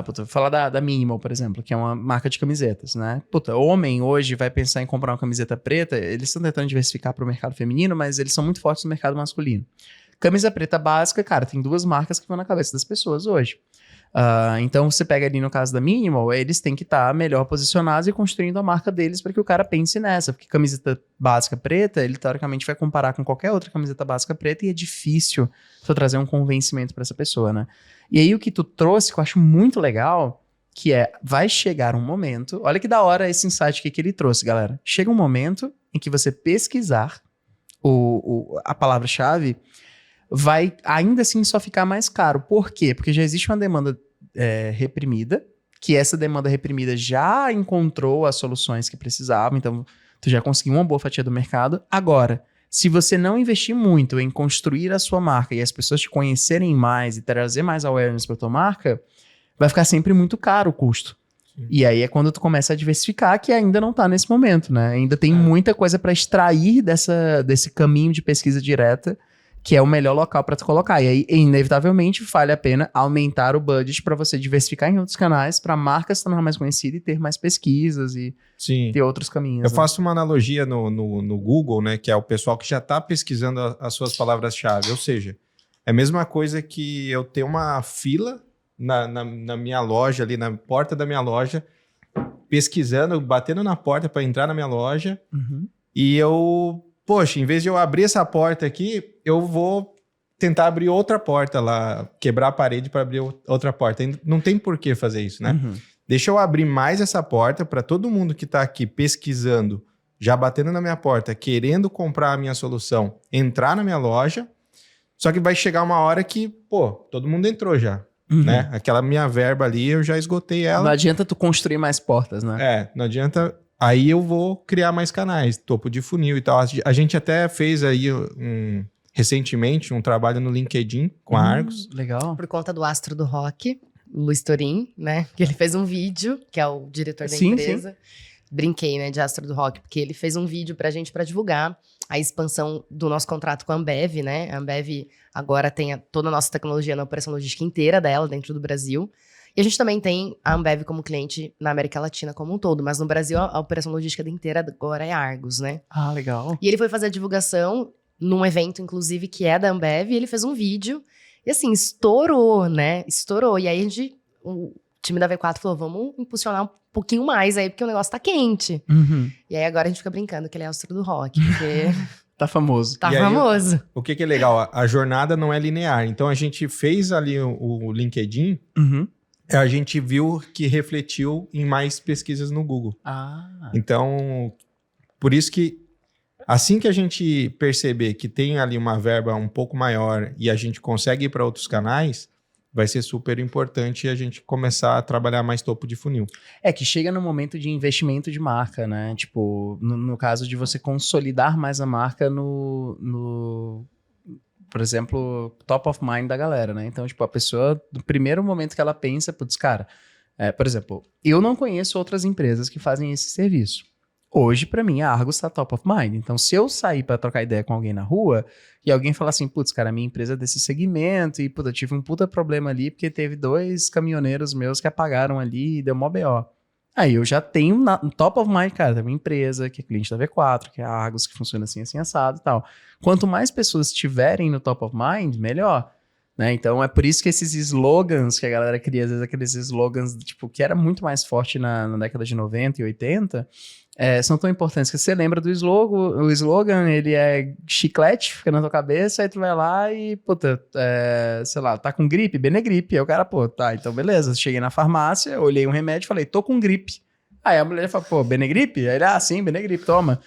vou falar da Minimal, por exemplo, que é uma marca de camisetas, né? Homem hoje vai pensar em comprar uma camiseta preta, eles estão tentando diversificar para o mercado feminino, mas eles são muito fortes no mercado masculino. Camisa preta básica, cara, tem 2 marcas que vão na cabeça das pessoas hoje. Então, você pega ali no caso da Minimal, eles têm que estar melhor posicionados e construindo a marca deles para que o cara pense nessa. Porque camiseta básica preta, ele teoricamente vai comparar com qualquer outra camiseta básica preta e é difícil tu trazer um convencimento para essa pessoa, né? E aí, o que tu trouxe, que eu acho muito legal, que vai chegar um momento... Olha que da hora esse insight que ele trouxe, galera. Chega um momento em que você pesquisar a palavra-chave, vai ainda assim só ficar mais caro. Por quê? Porque já existe uma demanda reprimida, que essa demanda reprimida já encontrou as soluções que precisava, então tu já conseguiu uma boa fatia do mercado. Agora, se você não investir muito em construir a sua marca e as pessoas te conhecerem mais e trazer mais awareness para tua marca, vai ficar sempre muito caro o custo. Sim. E aí é quando tu começa a diversificar, que ainda não tá nesse momento, né? Ainda tem muita coisa para extrair desse caminho de pesquisa direta, que é o melhor local para tu colocar. E aí, inevitavelmente, vale a pena aumentar o budget para você diversificar em outros canais, para a marca se tornar mais conhecida e ter mais pesquisas e ter outros caminhos. Eu faço uma analogia no Google, né, que é o pessoal que já está pesquisando as suas palavras-chave. Ou seja, é a mesma coisa que eu ter uma fila na minha loja, ali na porta da minha loja, pesquisando, batendo na porta para entrar na minha loja, e eu... Poxa, em vez de eu abrir essa porta aqui, eu vou tentar abrir outra porta lá, quebrar a parede para abrir outra porta. Não tem por que fazer isso, né? Deixa eu abrir mais essa porta para todo mundo que está aqui pesquisando, já batendo na minha porta, querendo comprar a minha solução, entrar na minha loja. Só que vai chegar uma hora que, todo mundo entrou já, né? Aquela minha verba ali, eu já esgotei ela. Não adianta tu construir mais portas, né? Não adianta... Aí eu vou criar mais canais, topo de funil e tal. A gente até fez aí recentemente um trabalho no LinkedIn com a Argos. Legal. Por conta do astro do rock, Luiz Torin, né? Que ele fez um vídeo, que é o diretor da empresa. Sim. Brinquei, né, de astro do rock, porque ele fez um vídeo pra gente pra divulgar a expansão do nosso contrato com a Ambev, né? A Ambev agora tem toda a nossa tecnologia na operação logística inteira dela dentro do Brasil. E a gente também tem a Ambev como cliente na América Latina como um todo, mas no Brasil a operação logística inteira agora é Argos, né? Ah, legal. E ele foi fazer a divulgação num evento, inclusive, que é da Ambev, e ele fez um vídeo, e assim, estourou, né? Estourou. E aí o time da V4 falou, vamos impulsionar um pouquinho mais aí, porque o negócio tá quente. E aí agora a gente fica brincando que ele é astro do rock, porque... Tá famoso. Tá famoso. O que é legal, a jornada não é linear. Então a gente fez ali o LinkedIn... A gente viu que refletiu em mais pesquisas no Google. Então, por isso que assim que a gente perceber que tem ali uma verba um pouco maior e a gente consegue ir para outros canais, vai ser super importante a gente começar a trabalhar mais topo de funil. É que chega no momento de investimento de marca, né? Tipo, no caso de você consolidar mais a marca por exemplo, top of mind da galera, né? Então, tipo, a pessoa, no primeiro momento que ela pensa, putz, cara, por exemplo, eu não conheço outras empresas que fazem esse serviço. Hoje, pra mim, a Argos tá top of mind. Então, se eu sair pra trocar ideia com alguém na rua e alguém falar assim, putz, cara, minha empresa é desse segmento e, putz, eu tive um puta problema ali porque teve 2 caminhoneiros meus que apagaram ali e deu mó BO. Aí eu já tenho no top of mind, cara, da minha empresa, que é cliente da V4, que é a Argos, que funciona assim, assim, assado e tal. Quanto mais pessoas estiverem no top of mind, melhor. Né? Então é por isso que esses slogans que a galera cria, às vezes aqueles slogans tipo, que era muito mais forte na década de 90 e 80, são tão importantes que você lembra do slogan, o slogan ele é chiclete, fica na tua cabeça, aí tu vai lá e, puta, sei lá, tá com gripe? Benegripe. Aí o cara, pô, tá, então beleza, cheguei na farmácia, olhei um remédio e falei, tô com gripe. Aí a mulher fala, pô, Benegripe? Aí ele, sim, Benegripe, toma.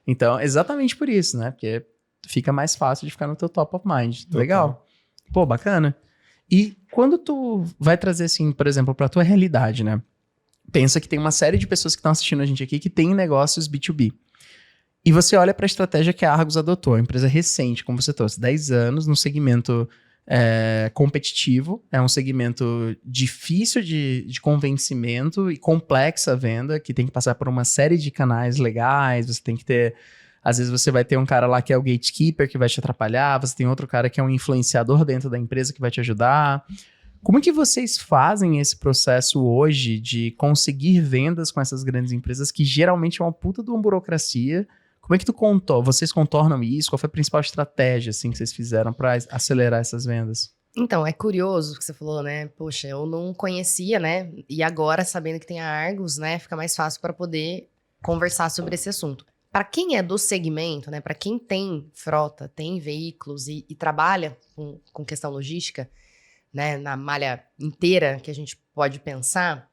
Então, exatamente por isso, né, porque fica mais fácil de ficar no teu top of mind. Legal. Pô, bacana. E quando tu vai trazer, assim, por exemplo, pra tua realidade, né? Pensa que tem uma série de pessoas que estão assistindo a gente aqui que tem negócios B2B. E você olha para a estratégia que a Argos adotou, uma empresa recente, como você trouxe, 10 anos, num segmento competitivo, é um segmento difícil de convencimento e complexa a venda, que tem que passar por uma série de canais legais, você tem que ter... Às vezes você vai ter um cara lá que é o gatekeeper, que vai te atrapalhar, você tem outro cara que é um influenciador dentro da empresa que vai te ajudar. Como é que vocês fazem esse processo hoje de conseguir vendas com essas grandes empresas, que geralmente é uma puta de uma burocracia? Como é que vocês contornam isso? Qual foi a principal estratégia assim, que vocês fizeram para acelerar essas vendas? Então, é curioso o que você falou, né? Poxa, eu não conhecia, né? E agora, sabendo que tem a Argos, né? Fica mais fácil para poder conversar sobre esse assunto. Para quem é do segmento, né? Para quem tem frota, tem veículos e trabalha com questão logística, né? Na malha inteira que a gente pode pensar,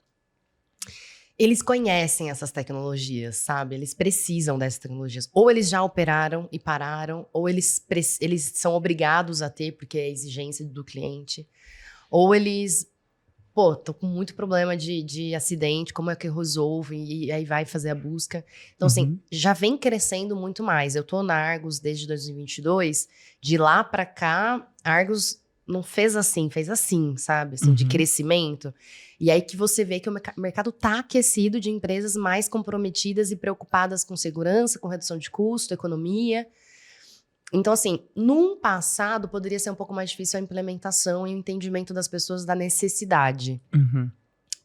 eles conhecem essas tecnologias, sabe? Eles precisam dessas tecnologias. Ou eles já operaram e pararam, ou eles são obrigados a ter, porque é a exigência do cliente. Ou eles, pô, tô com muito problema de acidente, como é que eu resolvo? E aí vai fazer a busca. Então, assim, já vem crescendo muito mais. Eu tô na Argos desde 2022, de lá pra cá, a Argos não fez assim, fez assim, sabe? Assim, de crescimento. E aí que você vê que o mercado tá aquecido de empresas mais comprometidas e preocupadas com segurança, com redução de custo, economia. Então, assim, num passado poderia ser um pouco mais difícil a implementação e o entendimento das pessoas da necessidade.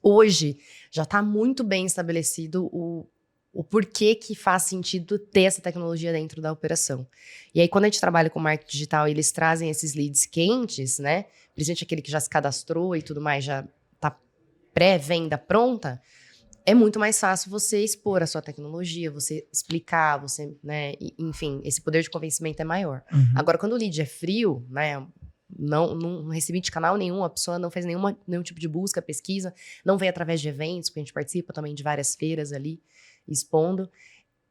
Hoje, já está muito bem estabelecido o porquê que faz sentido ter essa tecnologia dentro da operação. E aí, quando a gente trabalha com marketing digital e eles trazem esses leads quentes, né? Principalmente aquele que já se cadastrou e tudo mais, já está pré-venda pronta, é muito mais fácil você expor a sua tecnologia, você explicar, você, né? Enfim, esse poder de convencimento é maior. Agora, quando o lead é frio, né? Não recebi de canal nenhum, a pessoa não fez nenhum tipo de busca, pesquisa, não veio através de eventos, porque a gente participa também de várias feiras ali, expondo.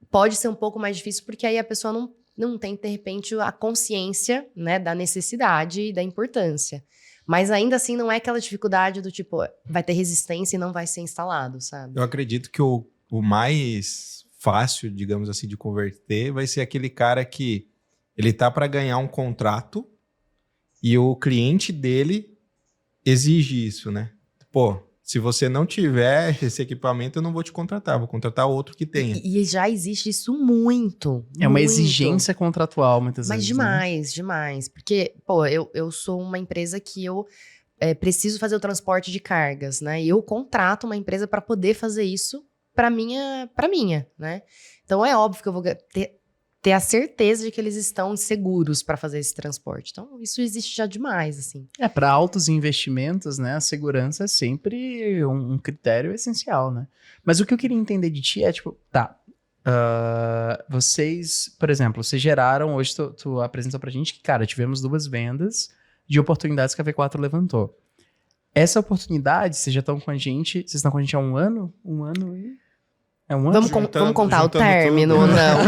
Pode ser um pouco mais difícil, porque aí a pessoa não tem, de repente, a consciência, né, da necessidade e da importância. Mas ainda assim não é aquela dificuldade do tipo, vai ter resistência e não vai ser instalado, sabe? Eu acredito que o mais fácil, digamos assim, de converter vai ser aquele cara que ele tá para ganhar um contrato e o cliente dele exige isso, né? Pô, se você não tiver esse equipamento, eu não vou te contratar, vou contratar outro que tenha. E já existe isso muito. É uma muito. exigência contratual, muitas Mas vezes. demais, demais. Porque, pô, eu sou uma empresa que eu preciso fazer o transporte de cargas, né? E eu contrato uma empresa para poder fazer isso para minha, né? Então é óbvio que eu vou ter a certeza de que eles estão seguros para fazer esse transporte. Então isso existe já demais, assim. Para altos investimentos, né? A segurança é sempre um critério essencial, né? Mas o que eu queria entender de ti é, tipo, tá. Vocês, por exemplo, vocês geraram, hoje tu apresentou pra gente que, cara, tivemos 2 vendas de oportunidades que a V4 levantou. Essa oportunidade, vocês já estão com a gente, vocês estão com a gente há 1 ano? 1 ano e... É 1 ano? Vamos contar o juntando término tudo. ou não?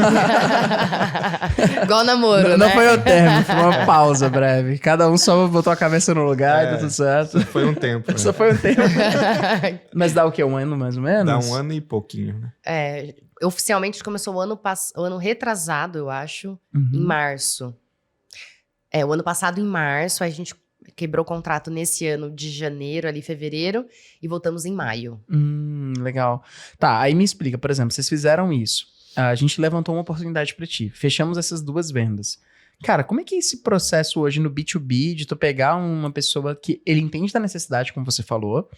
Igual namoro, Não né? foi o término, foi uma pausa breve. Cada um só botou a cabeça no lugar e deu tudo certo. Foi um tempo, né? Só foi um tempo. Mas dá o quê? 1 ano mais ou menos? Dá 1 ano e pouquinho, né? Oficialmente começou o ano retrasado, eu acho, em março. O ano passado, em março, a gente quebrou o contrato nesse ano de janeiro, ali, fevereiro, e voltamos em maio. Legal. Tá, aí me explica, por exemplo, vocês fizeram isso. A gente levantou uma oportunidade pra ti. Fechamos essas 2 vendas. Cara, como é que é esse processo hoje no B2B de tu pegar uma pessoa que ele entende da necessidade, como você falou,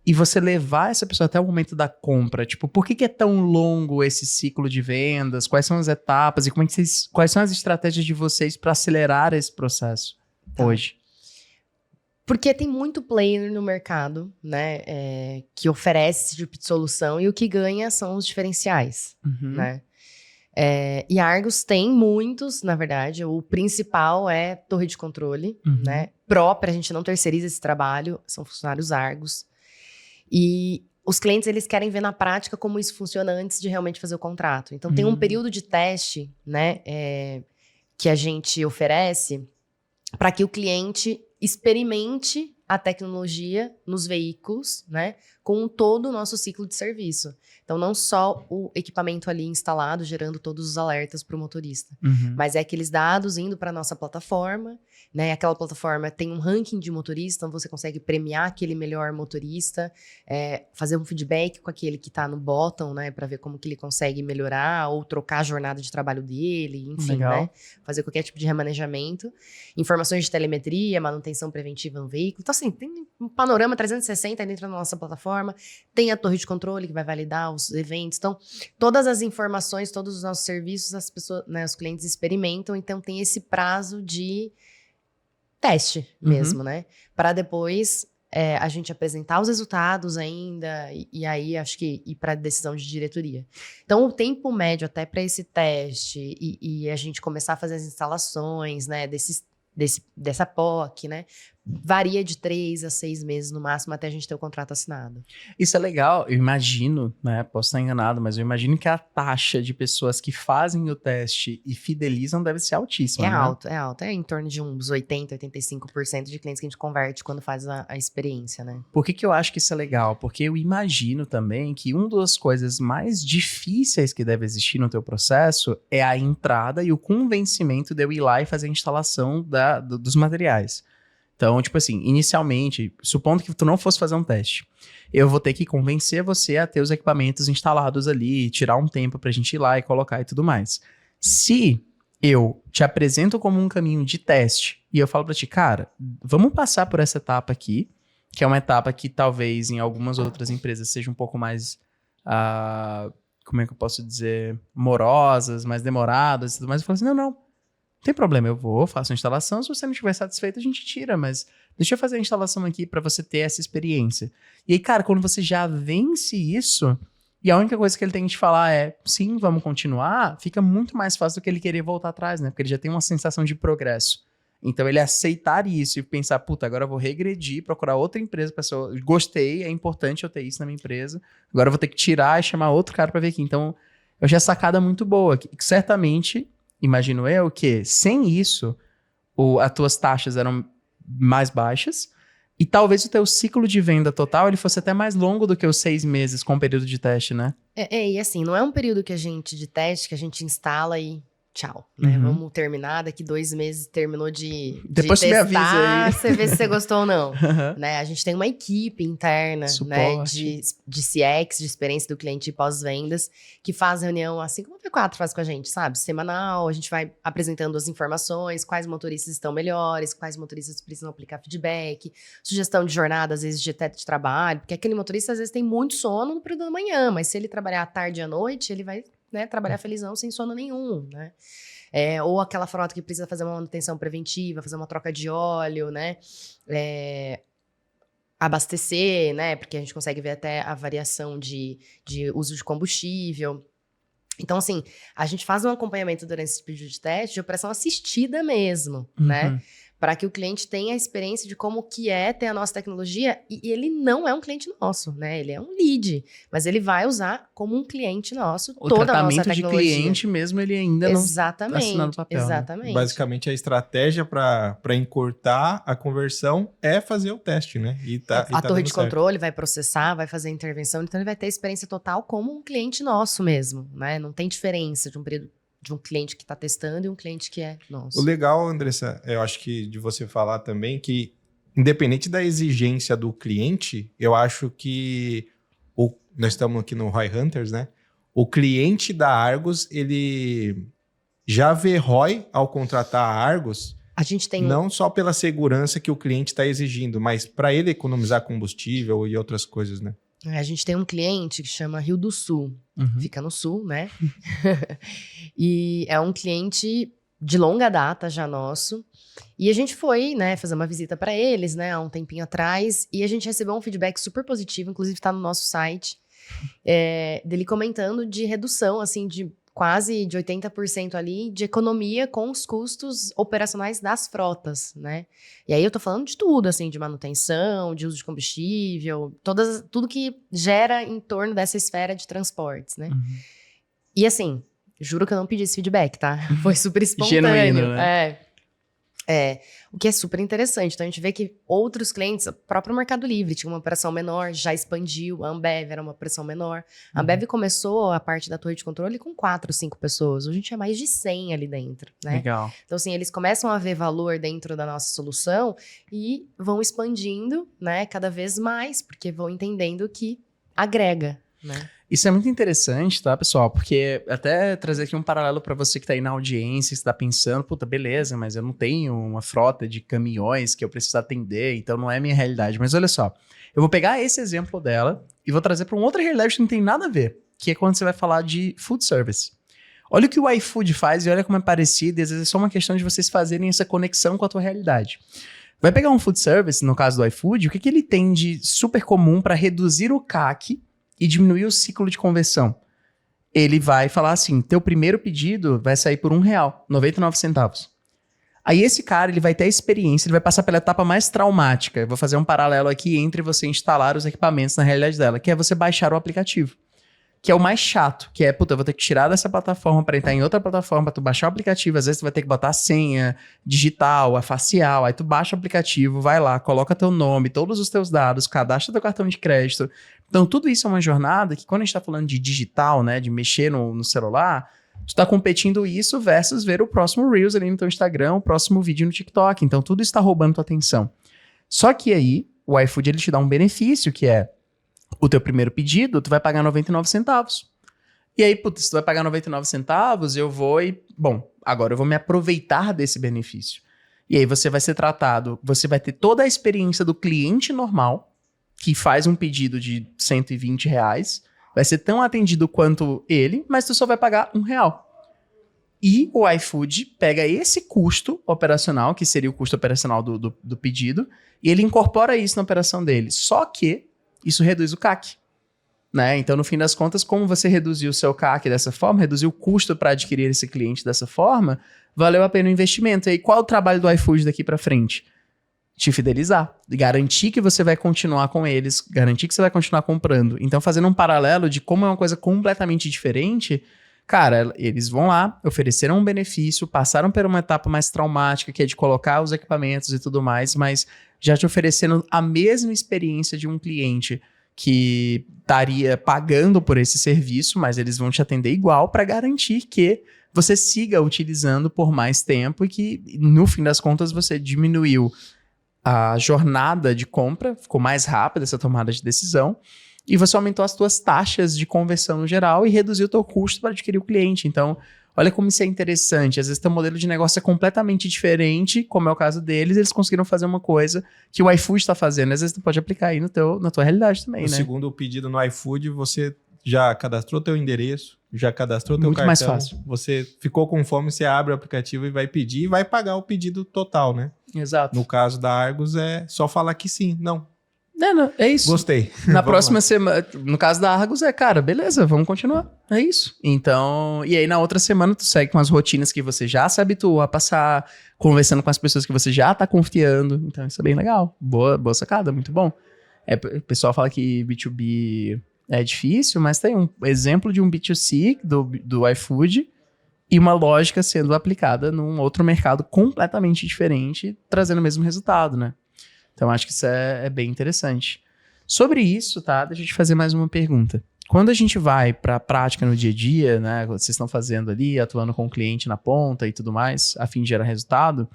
e você levar essa pessoa até o momento da compra? Tipo, por que é tão longo esse ciclo de vendas? Quais são as etapas? E quais são as estratégias de vocês para acelerar esse processo hoje? Porque tem muito player no mercado, né, que oferece esse tipo de solução e o que ganha são os diferenciais, né? E a Argos tem muitos, na verdade. O principal é torre de controle, né? Própria, a gente não terceiriza esse trabalho, são funcionários Argos. E os clientes, eles querem ver na prática como isso funciona antes de realmente fazer o contrato. Então, tem um período de teste, né, que a gente oferece para que o cliente experimente a tecnologia nos veículos, né, com todo o nosso ciclo de serviço. Então, não só o equipamento ali instalado, gerando todos os alertas para o motorista, mas é aqueles dados indo para a nossa plataforma, né? Aquela plataforma tem um ranking de motorista, então você consegue premiar aquele melhor motorista, fazer um feedback com aquele que está no bottom, né, para ver como que ele consegue melhorar ou trocar a jornada de trabalho dele, enfim, né? Fazer qualquer tipo de remanejamento. Informações de telemetria, manutenção preventiva no veículo. Então, assim, tem um panorama 360 dentro da nossa plataforma, tem a torre de controle que vai validar os eventos. Então, todas as informações, todos os nossos serviços, as pessoas, né, os clientes experimentam, então tem esse prazo de teste mesmo, né? Para depois a gente apresentar os resultados ainda e aí acho que ir para decisão de diretoria. Então o tempo médio até para esse teste e a gente começar a fazer as instalações, né, dessa POC, né, varia de 3 a 6 meses no máximo até a gente ter o contrato assinado. Isso é legal, eu imagino, né? Posso estar enganado, mas eu imagino que a taxa de pessoas que fazem o teste e fidelizam deve ser altíssima. É né? alto. É em torno de uns 80, 85% de clientes que a gente converte quando faz a experiência, né? Por que eu acho que isso é legal? Porque eu imagino também que uma das coisas mais difíceis que deve existir no teu processo é a entrada e o convencimento de eu ir lá e fazer a instalação dos materiais. Então, tipo assim, inicialmente, supondo que tu não fosse fazer um teste, eu vou ter que convencer você a ter os equipamentos instalados ali, tirar um tempo pra gente ir lá e colocar e tudo mais. Se eu te apresento como um caminho de teste e eu falo pra ti, cara, vamos passar por essa etapa aqui, que é uma etapa que talvez em algumas outras empresas seja um pouco mais, como é que eu posso dizer, morosas, mais demoradas e tudo mais. Eu falo assim, não tem problema, eu vou, faço a instalação, se você não estiver satisfeito, a gente tira, mas deixa eu fazer a instalação aqui pra você ter essa experiência. E aí, cara, quando você já vence isso, e a única coisa que ele tem que te falar é, sim, vamos continuar, fica muito mais fácil do que ele querer voltar atrás, né? Porque ele já tem uma sensação de progresso. Então, ele aceitar isso e pensar, puta, agora eu vou regredir, procurar outra empresa, pessoa, gostei, é importante eu ter isso na minha empresa, agora eu vou ter que tirar e chamar outro cara pra vir aqui. Então, eu achei a sacada muito boa, que certamente... Imagino eu que, sem isso, as tuas taxas eram mais baixas e talvez o teu ciclo de venda total ele fosse até mais longo do que os 6 meses com o período de teste, né? E assim, não é um período de teste que a gente instala e tchau, né? Uhum. Vamos terminar, daqui 2 meses terminou de Depois de você me testar, avisa aí. você vê se você gostou ou não. Uhum. Né? A gente tem uma equipe interna, né, Suporte. de CX, de experiência do cliente e pós-vendas, que faz reunião, assim como o V4 faz com a gente, sabe? Semanal, a gente vai apresentando as informações, quais motoristas estão melhores, quais motoristas precisam aplicar feedback, sugestão de jornada, às vezes de teto de trabalho, porque aquele motorista às vezes tem muito sono no período da manhã, mas se ele trabalhar à tarde e à noite, ele vai, né, trabalhar felizão sem sono nenhum, né? Ou aquela frota que precisa fazer uma manutenção preventiva, fazer uma troca de óleo, né? Abastecer, né? Porque a gente consegue ver até a variação de uso de combustível. Então, assim, a gente faz um acompanhamento durante esse período de teste de operação assistida mesmo, né? Para que o cliente tenha a experiência de como que é ter a nossa tecnologia. E ele não é um cliente nosso, né? Ele é um lead. Mas ele vai usar como um cliente nosso O toda a nossa tratamento de tecnologia. cliente mesmo, ele ainda não está assinando o papel. Exatamente. Né? Basicamente, a estratégia para encurtar a conversão é fazer o teste, né? E a torre de controle vai processar, vai fazer a intervenção, então ele vai ter a experiência total como um cliente nosso mesmo, né? Não tem diferença de um período de um cliente que está testando e um cliente que é nosso. O legal, Andressa, eu acho que de você falar também que, independente da exigência do cliente, eu acho que nós estamos aqui no Roy Hunters, né? O cliente da Argos, ele já vê ROI ao contratar a Argos, a gente tem não só pela segurança que o cliente está exigindo, mas para ele economizar combustível e outras coisas, né? A gente tem um cliente que chama Rio do Sul, fica no sul, né? E é um cliente de longa data já nosso. E a gente foi, né, fazer uma visita para eles, né, há um tempinho atrás, e a gente recebeu um feedback super positivo, inclusive está no nosso site, dele comentando de redução, assim, de quase de 80% ali de economia com os custos operacionais das frotas, né? E aí eu tô falando de tudo, assim, de manutenção, de uso de combustível, tudo que gera em torno dessa esfera de transportes, né? E assim, juro que eu não pedi esse feedback, tá? Foi super espontâneo. Genuíno, né? O que é super interessante. Então, a gente vê que outros clientes, o próprio Mercado Livre tinha uma operação menor, já expandiu. A Ambev era uma operação menor. A Ambev começou a parte da torre de controle com 4, 5 pessoas. Hoje a gente tinha mais de 100 ali dentro, né? Legal. Então, assim, eles começam a ver valor dentro da nossa solução e vão expandindo, né, cada vez mais, porque vão entendendo que agrega, né? Isso é muito interessante, tá, pessoal? Porque até trazer aqui um paralelo para você que tá aí na audiência, que está pensando, puta, beleza, mas eu não tenho uma frota de caminhões que eu preciso atender, então não é a minha realidade. Mas olha só, eu vou pegar esse exemplo dela e vou trazer para uma outra realidade que não tem nada a ver, que é quando você vai falar de food service. Olha o que o iFood faz e olha como é parecido, e às vezes é só uma questão de vocês fazerem essa conexão com a tua realidade. Vai pegar um food service, no caso do iFood, o que ele tem de super comum para reduzir o CAC e diminuir o ciclo de conversão? Ele vai falar assim, teu primeiro pedido vai sair por R$1, 99 centavos. Aí esse cara, ele vai ter a experiência, ele vai passar pela etapa mais traumática. Eu vou fazer um paralelo aqui entre você instalar os equipamentos na realidade dela, que é você baixar o aplicativo. Que é o mais chato, que é, puta, eu vou ter que tirar dessa plataforma para entrar em outra plataforma, para tu baixar o aplicativo, às vezes tu vai ter que botar a senha digital, a facial, aí tu baixa o aplicativo, vai lá, coloca teu nome, todos os teus dados, cadastra teu cartão de crédito. Então tudo isso é uma jornada que quando a gente tá falando de digital, né, de mexer no celular, tu tá competindo isso versus ver o próximo Reels ali no teu Instagram, o próximo vídeo no TikTok. Então tudo isso tá roubando tua atenção. Só que aí, o iFood ele te dá um benefício que é o teu primeiro pedido, tu vai pagar 99 centavos. E aí, putz, se tu vai pagar 99 centavos, eu vou bom, agora eu vou me aproveitar desse benefício. E aí você vai ser tratado, você vai ter toda a experiência do cliente normal, que faz um pedido de R$120, vai ser tão atendido quanto ele, mas tu só vai pagar R$1. E o iFood pega esse custo operacional, que seria o custo operacional do pedido, e ele incorpora isso na operação dele. Só que isso reduz o CAC, né? Então, no fim das contas, como você reduziu o seu CAC dessa forma, reduziu o custo para adquirir esse cliente dessa forma, valeu a pena o investimento. E aí, qual é o trabalho do iFood daqui para frente? Te fidelizar, garantir que você vai continuar com eles, garantir que você vai continuar comprando. Então, fazendo um paralelo de como é uma coisa completamente diferente, cara, eles vão lá, ofereceram um benefício, passaram por uma etapa mais traumática, que é de colocar os equipamentos e tudo mais, mas já te oferecendo a mesma experiência de um cliente que estaria pagando por esse serviço, mas eles vão te atender igual para garantir que você siga utilizando por mais tempo e que, no fim das contas, você diminuiu a jornada de compra, ficou mais rápida essa tomada de decisão, e você aumentou as suas taxas de conversão no geral e reduziu o teu custo para adquirir o cliente. Então, olha como isso é interessante. Às vezes teu modelo de negócio é completamente diferente, como é o caso deles, eles conseguiram fazer uma coisa que o iFood está fazendo. Às vezes tu pode aplicar aí na tua realidade também, No né? segundo pedido no iFood, você já cadastrou teu endereço, já cadastrou teu Muito cartão. mais fácil. Você ficou com fome, você abre o aplicativo e vai pedir e vai pagar o pedido total, né? Exato. No caso da Argos, é só falar que sim. Não, É isso. gostei. Na Vamos próxima lá. semana, no caso da Argos, cara, beleza, vamos continuar. É isso. Então, e aí na outra semana tu segue com as rotinas que você já se habituou a passar, conversando com as pessoas que você já tá confiando. Então, isso é bem legal. Boa sacada, muito bom. O pessoal fala que B2B é difícil, mas tem um exemplo de um B2C do iFood e uma lógica sendo aplicada num outro mercado completamente diferente, trazendo o mesmo resultado, né? Então, acho que isso é bem interessante. Sobre isso, tá? Deixa eu te fazer mais uma pergunta. Quando a gente vai para a prática no dia a dia, né? Vocês estão fazendo ali, atuando com o cliente na ponta e tudo mais, a fim de gerar resultado,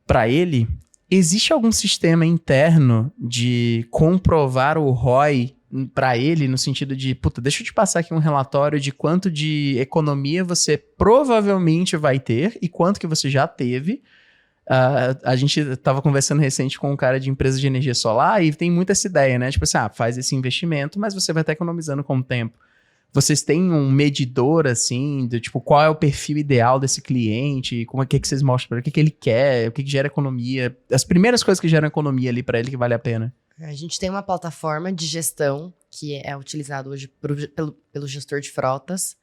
para ele, existe algum sistema interno de comprovar o ROI para ele, no sentido de, puta, deixa eu te passar aqui um relatório de quanto de economia você provavelmente vai ter e quanto que você já teve. A gente estava conversando recente com um cara de empresa de energia solar e tem muito essa ideia, né? Tipo assim, faz esse investimento, mas você vai estar economizando com o tempo. Vocês têm um medidor, assim, de tipo, qual é o perfil ideal desse cliente, como é que vocês mostram para ele, o que ele quer, o que gera economia, as primeiras coisas que geram economia ali para ele que vale a pena? A gente tem uma plataforma de gestão que é utilizada hoje pelo gestor de frotas.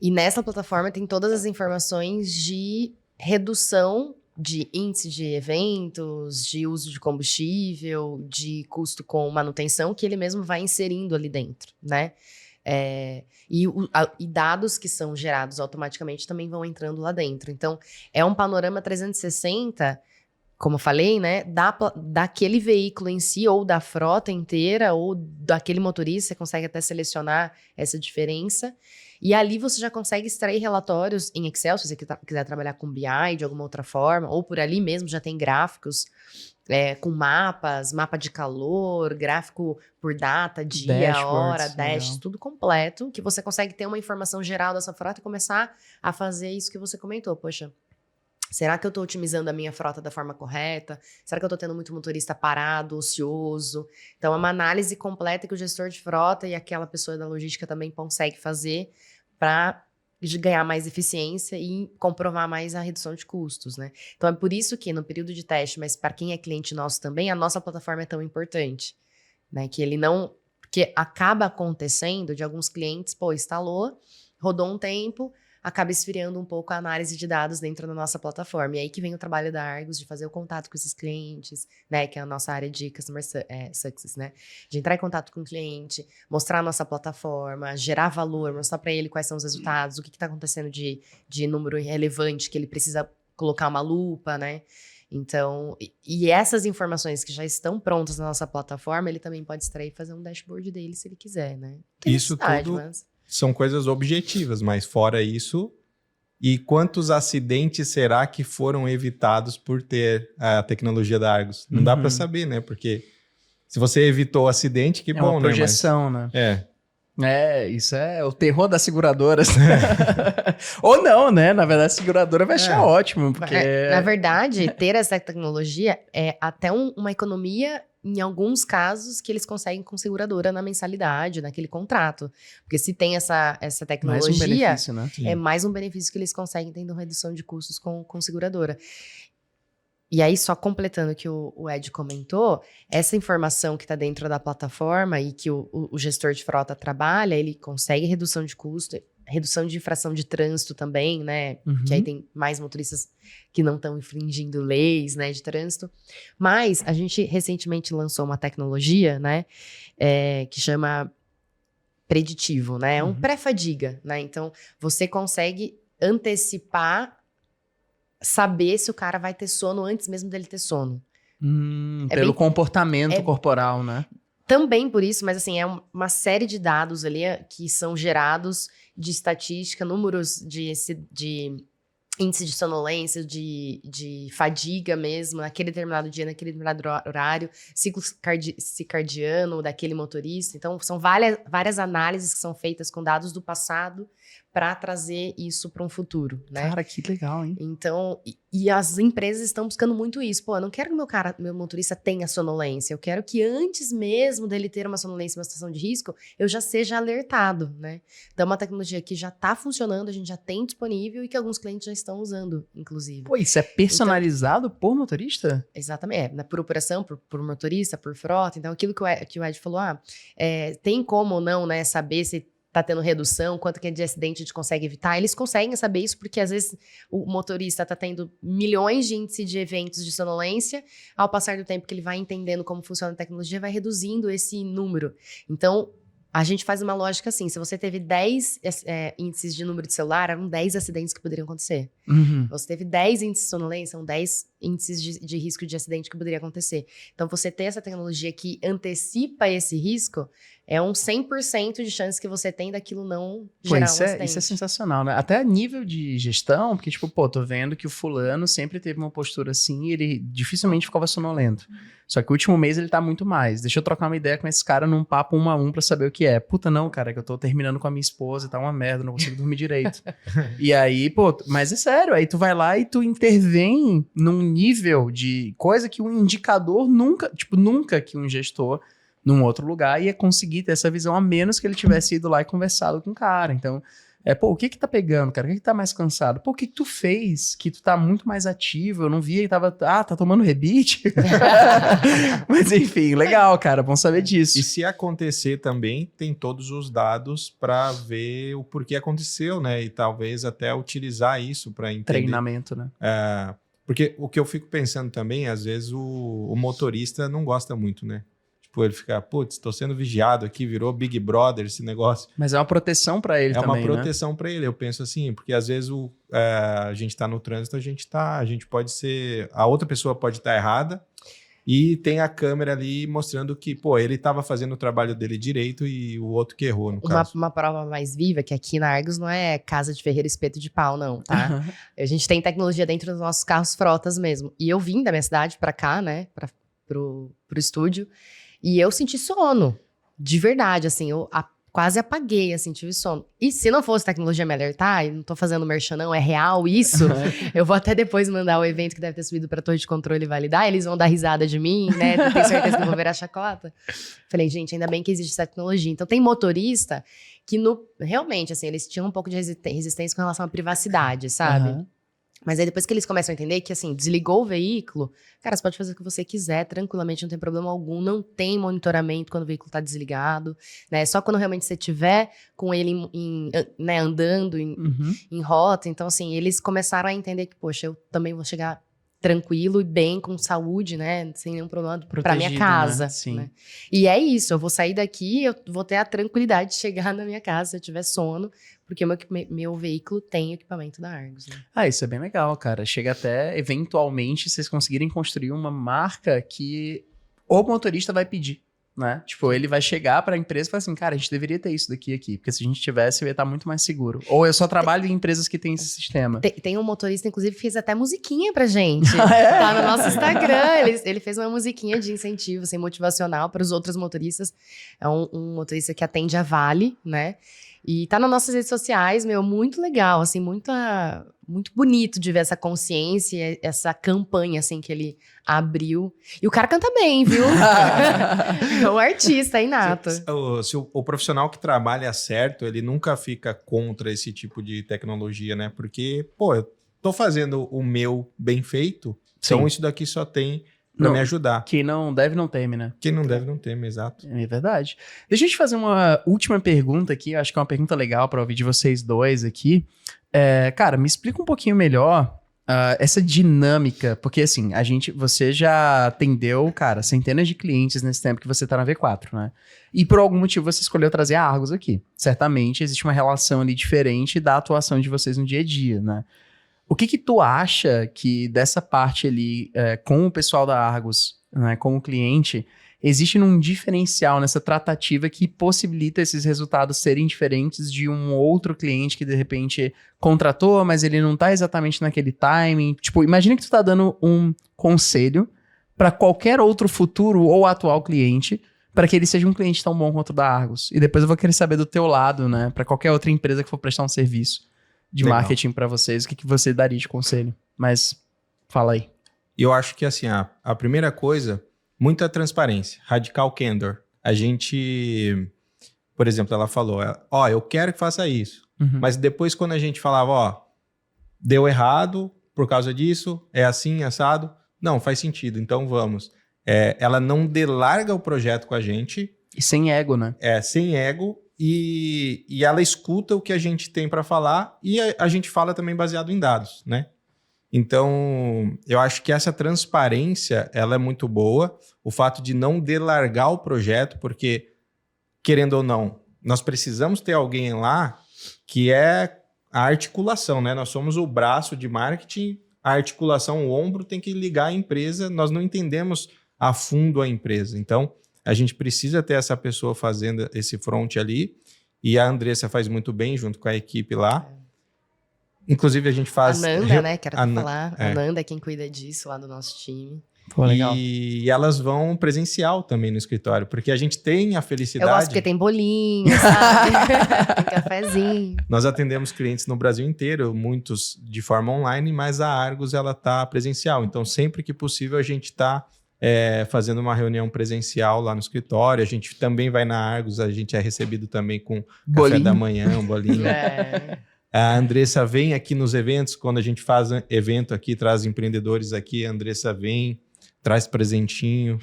E nessa plataforma tem todas as informações de redução de índice de eventos, de uso de combustível, de custo com manutenção, que ele mesmo vai inserindo ali dentro, né? E dados que são gerados automaticamente também vão entrando lá dentro. Então, é um panorama 360, como eu falei, né? Daquele veículo em si, ou da frota inteira, ou daquele motorista, você consegue até selecionar essa diferença. E ali você já consegue extrair relatórios em Excel, se você quiser trabalhar com BI de alguma outra forma, ou por ali mesmo já tem gráficos com mapas, mapa de calor, gráfico por data, dia, Dashboards, hora, legal. dash, tudo completo, que você consegue ter uma informação geral dessa frota e começar a fazer isso que você comentou. Poxa, será que eu estou otimizando a minha frota da forma correta? Será que eu estou tendo muito motorista parado, ocioso? Então, é uma análise completa que o gestor de frota e aquela pessoa da logística também consegue fazer para de ganhar mais eficiência e comprovar mais a redução de custos, né? Então, é por isso que no período de teste, mas para quem é cliente nosso também, a nossa plataforma é tão importante, né? Que ele não... Porque acaba acontecendo de alguns clientes, instalou, rodou um tempo, acaba esfriando um pouco a análise de dados dentro da nossa plataforma. E aí que vem o trabalho da Argos de fazer o contato com esses clientes, né? Que é a nossa área de Customer Success, né? De entrar em contato com o cliente, mostrar a nossa plataforma, gerar valor, mostrar para ele quais são os resultados, o que está acontecendo de número relevante que ele precisa colocar uma lupa, né? Então, e essas informações que já estão prontas na nossa plataforma, ele também pode extrair e fazer um dashboard dele se ele quiser, né? Tem Isso necessidade, tudo mas... são coisas objetivas, mas fora isso, e quantos acidentes será que foram evitados por ter a tecnologia da Argos? Não dá para saber, né? Porque se você evitou o acidente, que É bom, uma né? projeção, né? Isso é o terror das seguradoras. Ou não, né? Na verdade, a seguradora vai achar ótimo, porque... Na verdade, ter essa tecnologia é até uma economia, em alguns casos, que eles conseguem com seguradora na mensalidade, naquele contrato. Porque se tem essa tecnologia, mais um benefício, né? é mais um benefício que eles conseguem tendo redução de custos com seguradora. E aí, só completando o que o Ed comentou, essa informação que está dentro da plataforma e que o gestor de frota trabalha, ele consegue redução de custo, redução de infração de trânsito também, né? Que aí tem mais motoristas que não estão infringindo leis, né, de trânsito. Mas a gente recentemente lançou uma tecnologia, né, que chama preditivo, né? É um pré-fadiga, né? Então, você consegue antecipar, saber se o cara vai ter sono antes mesmo dele ter sono. Pelo comportamento corporal, né? Também por isso, mas assim, é uma série de dados ali que são gerados de estatística, números de índice de sonolência, de fadiga mesmo, naquele determinado dia, naquele determinado horário, ciclo circadiano daquele motorista. Então, são várias análises que são feitas com dados do passado para trazer isso para um futuro, né? Cara, que legal, hein? Então, e as empresas estão buscando muito isso. Eu não quero que meu motorista tenha sonolência. Eu quero que antes mesmo dele ter uma sonolência, uma situação de risco, eu já seja alertado, né? Então, é uma tecnologia que já está funcionando, a gente já tem disponível e que alguns clientes já estão usando, inclusive. Pô, isso é personalizado por motorista? Exatamente. Por operação, por motorista, por frota. Então, aquilo que o Ed falou, tem como ou não, né, saber se tá tendo redução, quanto que é de acidente a gente consegue evitar. Eles conseguem saber isso porque, às vezes, o motorista tá tendo milhões de índice de eventos de sonolência. Ao passar do tempo que ele vai entendendo como funciona a tecnologia, vai reduzindo esse número. Então, a gente faz uma lógica assim, se você teve 10 índices de número de celular, eram 10 acidentes que poderiam acontecer. Você teve 10 índices de sonolência, são 10 índices de risco de acidente que poderia acontecer. Então, você ter essa tecnologia que antecipa esse risco, é um 100% de chance que você tem daquilo não gerar um acidente. Isso é sensacional, né? Até a nível de gestão, porque, tipo, tô vendo que o fulano sempre teve uma postura assim e ele dificilmente ficava sonolento. Só que o último mês ele tá muito mais. Deixa eu trocar uma ideia com esse cara num papo 1 a 1 pra saber o que é. Puta, não, cara, que eu tô terminando com a minha esposa e tá uma merda, não consigo dormir direito. E aí, mas é sério, aí tu vai lá e tu intervém num nível de coisa que um indicador nunca que um gestor num outro lugar ia conseguir ter essa visão, a menos que ele tivesse ido lá e conversado com o cara. Então, o que tá pegando, cara? O que tá mais cansado? Pô, o que tu fez que tu tá muito mais ativo? Eu não vi, tá tomando rebite? Mas enfim, legal, cara, bom saber disso. E se acontecer também, tem todos os dados para ver o porquê aconteceu, né? E talvez até utilizar isso para entender. Treinamento, né? Porque o que eu fico pensando também, às vezes o motorista não gosta muito, né? Tipo, ele fica, putz, tô sendo vigiado aqui, virou Big Brother esse negócio. Mas é uma proteção para ele também, né? É uma proteção para ele, eu penso assim, porque às vezes a gente tá no trânsito, a gente pode ser, a outra pessoa pode estar errada e tem a câmera ali mostrando que, ele tava fazendo o trabalho dele direito e o outro que errou, no caso. Uma prova mais viva, que aqui na Argos não é casa de ferreiro espeto de pau, não, tá? A gente tem tecnologia dentro dos nossos carros frotas mesmo. E eu vim da minha cidade pra cá, né, pro estúdio, e eu senti sono, de verdade, assim, eu quase apaguei, assim, tive sono. E se não fosse tecnologia me alertar, e não tô fazendo merchan não, é real isso, eu vou até depois mandar o evento que deve ter subido pra torre de controle validar, eles vão dar risada de mim, né, tenho certeza que vão ver a chacota. Falei, gente, ainda bem que existe essa tecnologia. Então tem motorista que realmente, assim, eles tinham um pouco de resistência com relação à privacidade, sabe? Aham. Mas aí depois que eles começam a entender que, assim, desligou o veículo, cara, você pode fazer o que você quiser, tranquilamente, não tem problema algum, não tem monitoramento quando o veículo tá desligado, né? Só quando realmente você tiver com ele né, andando Uhum. em rota. Então, assim, eles começaram a entender que, poxa, eu também vou chegar tranquilo e bem, com saúde, né? Sem nenhum problema pra minha Protegido, casa. né? Sim. Né? E é isso, eu vou sair daqui, eu vou ter a tranquilidade de chegar na minha casa se eu tiver sono, porque meu veículo tem equipamento da Argos. Né? Ah, isso é bem legal, cara. Chega até, eventualmente, vocês conseguirem construir uma marca que o motorista vai pedir, né? Tipo, ele vai chegar pra empresa e falar assim, cara, a gente deveria ter isso daqui aqui, porque se a gente tivesse, eu ia estar muito mais seguro. Ou eu só trabalho em empresas que têm esse sistema. Tem um motorista, inclusive, que fez até musiquinha pra gente. É? Tá no nosso Instagram. Ele fez uma musiquinha de incentivo, assim, motivacional para os outros motoristas. É um motorista que atende a Vale, né? E tá nas nossas redes sociais, meu, muito legal, assim, muito bonito de ver essa consciência, essa campanha, assim, que ele abriu. E o cara canta bem, viu? É um artista, é inato. Se o profissional que trabalha certo, ele nunca fica contra esse tipo de tecnologia, né? Porque, pô, eu tô fazendo o meu bem feito, então Sim. isso daqui só tem pra Não. me ajudar. Quem não deve, não teme, né? Quem não deve, não teme, exato. É verdade. Deixa eu te fazer uma última pergunta aqui. Eu acho que é uma pergunta legal para ouvir de vocês dois aqui. Cara, me explica um pouquinho melhor essa dinâmica. Porque, assim, você já atendeu, cara, centenas de clientes nesse tempo que você tá na V4, né? E por algum motivo você escolheu trazer a Argos aqui. Certamente existe uma relação ali diferente da atuação de vocês no dia a dia, né? O que tu acha que dessa parte ali, com o pessoal da Argos, né, com o cliente, existe um diferencial nessa tratativa que possibilita esses resultados serem diferentes de um outro cliente que de repente contratou, mas ele não tá exatamente naquele timing? Tipo, imagina que tu tá dando um conselho para qualquer outro futuro ou atual cliente para que ele seja um cliente tão bom quanto o da Argos. E depois eu vou querer saber do teu lado, né, para qualquer outra empresa que for prestar um serviço de Legal. marketing para vocês, o que você daria de conselho? Mas fala aí. E eu acho que, assim, a primeira coisa, muita transparência, radical candor. A gente, por exemplo, ela falou, ó, eu quero que faça isso. Uhum. Mas depois, quando a gente falava, ó, deu errado por causa disso, é assim, assado, não, faz sentido, então vamos. Ela não delarga o projeto com a gente. E sem ego, né? Sem ego. E ela escuta o que a gente tem para falar e a gente fala também baseado em dados, né? Então, eu acho que essa transparência, ela é muito boa. O fato de não delargar o projeto, porque, querendo ou não, nós precisamos ter alguém lá que é a articulação, né? Nós somos o braço de marketing, a articulação, o ombro tem que ligar a empresa, nós não entendemos a fundo a empresa. Então, a gente precisa ter essa pessoa fazendo esse front ali. E a Andressa faz muito bem junto com a equipe lá. Inclusive, a gente faz... A Nanda, né? Quero a falar. A Nanda é quem cuida disso lá do nosso time. Pô, legal. E elas vão presencial também no escritório. Porque a gente tem a felicidade... Eu gosto porque tem bolinho, sabe? Tem cafezinho. Nós atendemos clientes no Brasil inteiro, muitos de forma online, mas a Argos, ela tá presencial. Então, sempre que possível, a gente tá... fazendo uma reunião presencial lá no escritório. A gente também vai na Argos, a gente é recebido também com Bolinho. café da manhã, um bolinho. É. A Andressa vem aqui nos eventos, quando a gente faz evento aqui, traz empreendedores aqui, a Andressa vem, traz presentinho.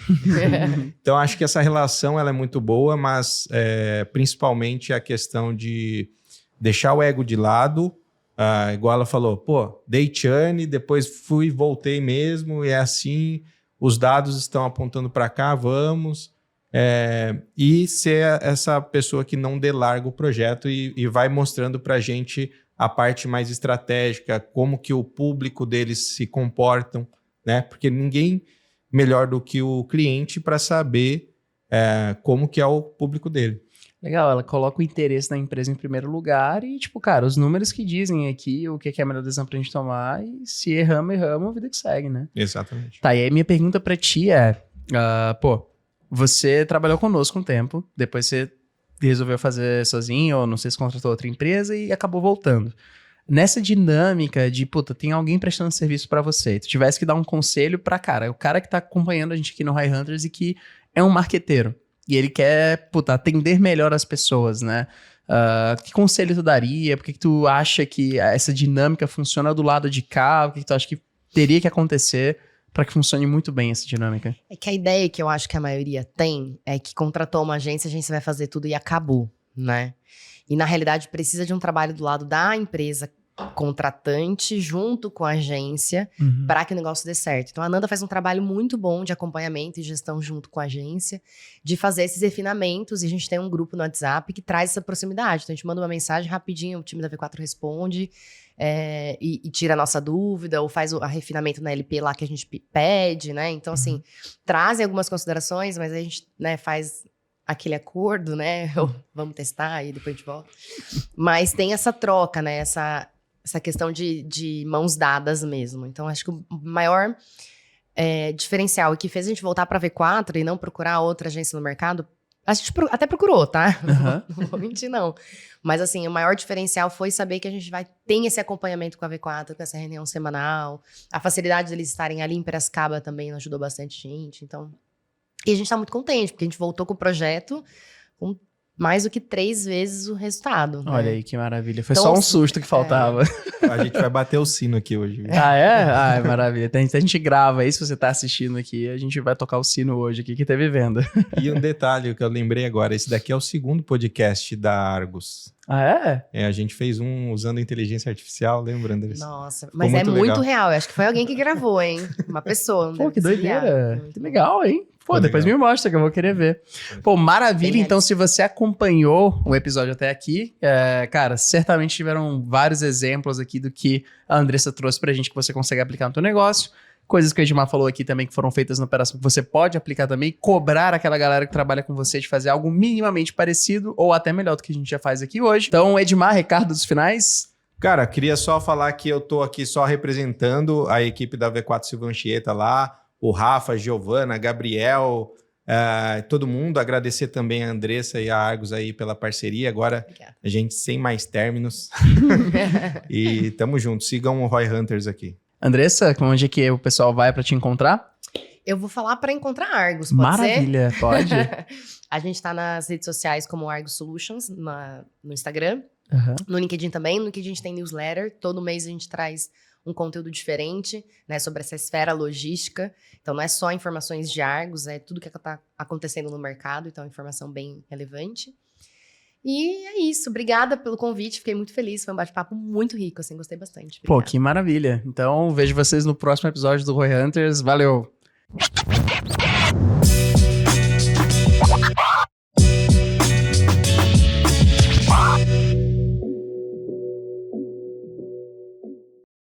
Então, acho que essa relação ela é muito boa, mas principalmente a questão de deixar o ego de lado. Igual ela falou, pô, dei churn, depois voltei mesmo, e é assim... Os dados estão apontando para cá, vamos. E ser essa pessoa que não delarga o projeto e vai mostrando para a gente a parte mais estratégica, como que o público deles se comportam, né? Porque ninguém melhor do que o cliente para saber como que é o público dele. Legal, ela coloca o interesse na empresa em primeiro lugar e, tipo, cara, os números que dizem aqui o que é a melhor decisão pra gente tomar e se erramos, a vida que segue, né? Exatamente. Tá, e aí minha pergunta pra ti você trabalhou conosco um tempo, depois você resolveu fazer sozinho, ou não sei se contratou outra empresa e acabou voltando. Nessa dinâmica de, puta, tem alguém prestando serviço pra você, tu tivesse que dar um conselho pra, o cara que tá acompanhando a gente aqui no High Hunters e que é um marqueteiro. E ele quer, atender melhor as pessoas, né? Que conselho tu daria? Por que tu acha que essa dinâmica funciona do lado de cá? O que tu acha que teria que acontecer para que funcione muito bem essa dinâmica? É que a ideia que eu acho que a maioria tem é que contratou uma agência, a agência vai fazer tudo e acabou, né? E na realidade precisa de um trabalho do lado da empresa contratante junto com a agência para que o negócio dê certo. Então a Nanda faz um trabalho muito bom de acompanhamento e gestão junto com a agência, de fazer esses refinamentos, e a gente tem um grupo no WhatsApp que traz essa proximidade. Então a gente manda uma mensagem rapidinho, o time da V4 responde e tira a nossa dúvida, ou faz o refinamento na LP lá que a gente pede, né? Então assim, trazem algumas considerações, mas a gente, né, faz aquele acordo, né? Vamos testar e depois a gente volta. Mas tem essa troca, né? Essa questão de mãos dadas mesmo. Então, acho que o maior diferencial que fez a gente voltar para V4 e não procurar outra agência no mercado, a gente até procurou, tá? Não vou mentir, não. Mas, assim, o maior diferencial foi saber que a gente ter esse acompanhamento com a V4, com essa reunião semanal. A facilidade deles estarem ali em Piracicaba também ajudou bastante gente. Então, e a gente tá muito contente, porque a gente voltou com o projeto com mais do que 3 vezes o resultado. Né? Olha aí, que maravilha. Foi Então, só um susto que faltava. A gente vai bater o sino aqui hoje. Viu? Ah, é? Ah, maravilha. A gente grava aí, se você tá assistindo aqui, a gente vai tocar o sino hoje aqui que teve venda. E um detalhe que eu lembrei agora, esse daqui é o segundo podcast da Argus. Ah, é? A gente fez um usando inteligência artificial, lembra, Andressa? Nossa, Ficou mas é muito muito legal. real. Eu acho que foi alguém que gravou, hein? Uma pessoa. Pô, que doideira. Que legal, hein? Pô, Foi depois legal. me mostra que eu vou querer ver. Pô, maravilha. Bem Então, se você acompanhou o episódio até aqui, cara, certamente tiveram vários exemplos aqui do que a Andressa trouxe pra gente que você consegue aplicar no teu negócio. Coisas que o Edmar falou aqui também que foram feitas na operação que você pode aplicar também, cobrar aquela galera que trabalha com você de fazer algo minimamente parecido ou até melhor do que a gente já faz aqui hoje. Então, Edmar, recado dos finais? Cara, queria só falar que eu tô aqui só representando a equipe da V4 Silva Anchieta lá, o Rafa, Giovana, Gabriel, todo mundo. Agradecer também a Andressa e a Argus aí pela parceria. Agora, Obrigada. a gente sem mais términos. E tamo junto. Sigam o Roy Hunters aqui. Andressa, onde é que o pessoal vai pra te encontrar? Eu vou falar para encontrar Argus, pode ser? Maravilha, pode. A gente tá nas redes sociais como Argus Solutions, no Instagram. Aham. No LinkedIn também. No LinkedIn a gente tem newsletter. Todo mês a gente traz um conteúdo diferente, né, sobre essa esfera logística. Então, não é só informações de Argus, é tudo que está acontecendo no mercado. Então, informação bem relevante. E é isso. Obrigada pelo convite. Fiquei muito feliz. Foi um bate-papo muito rico, assim. Gostei bastante. Pô, Obrigada. que maravilha. Então, vejo vocês no próximo episódio do Roy Hunters. Valeu!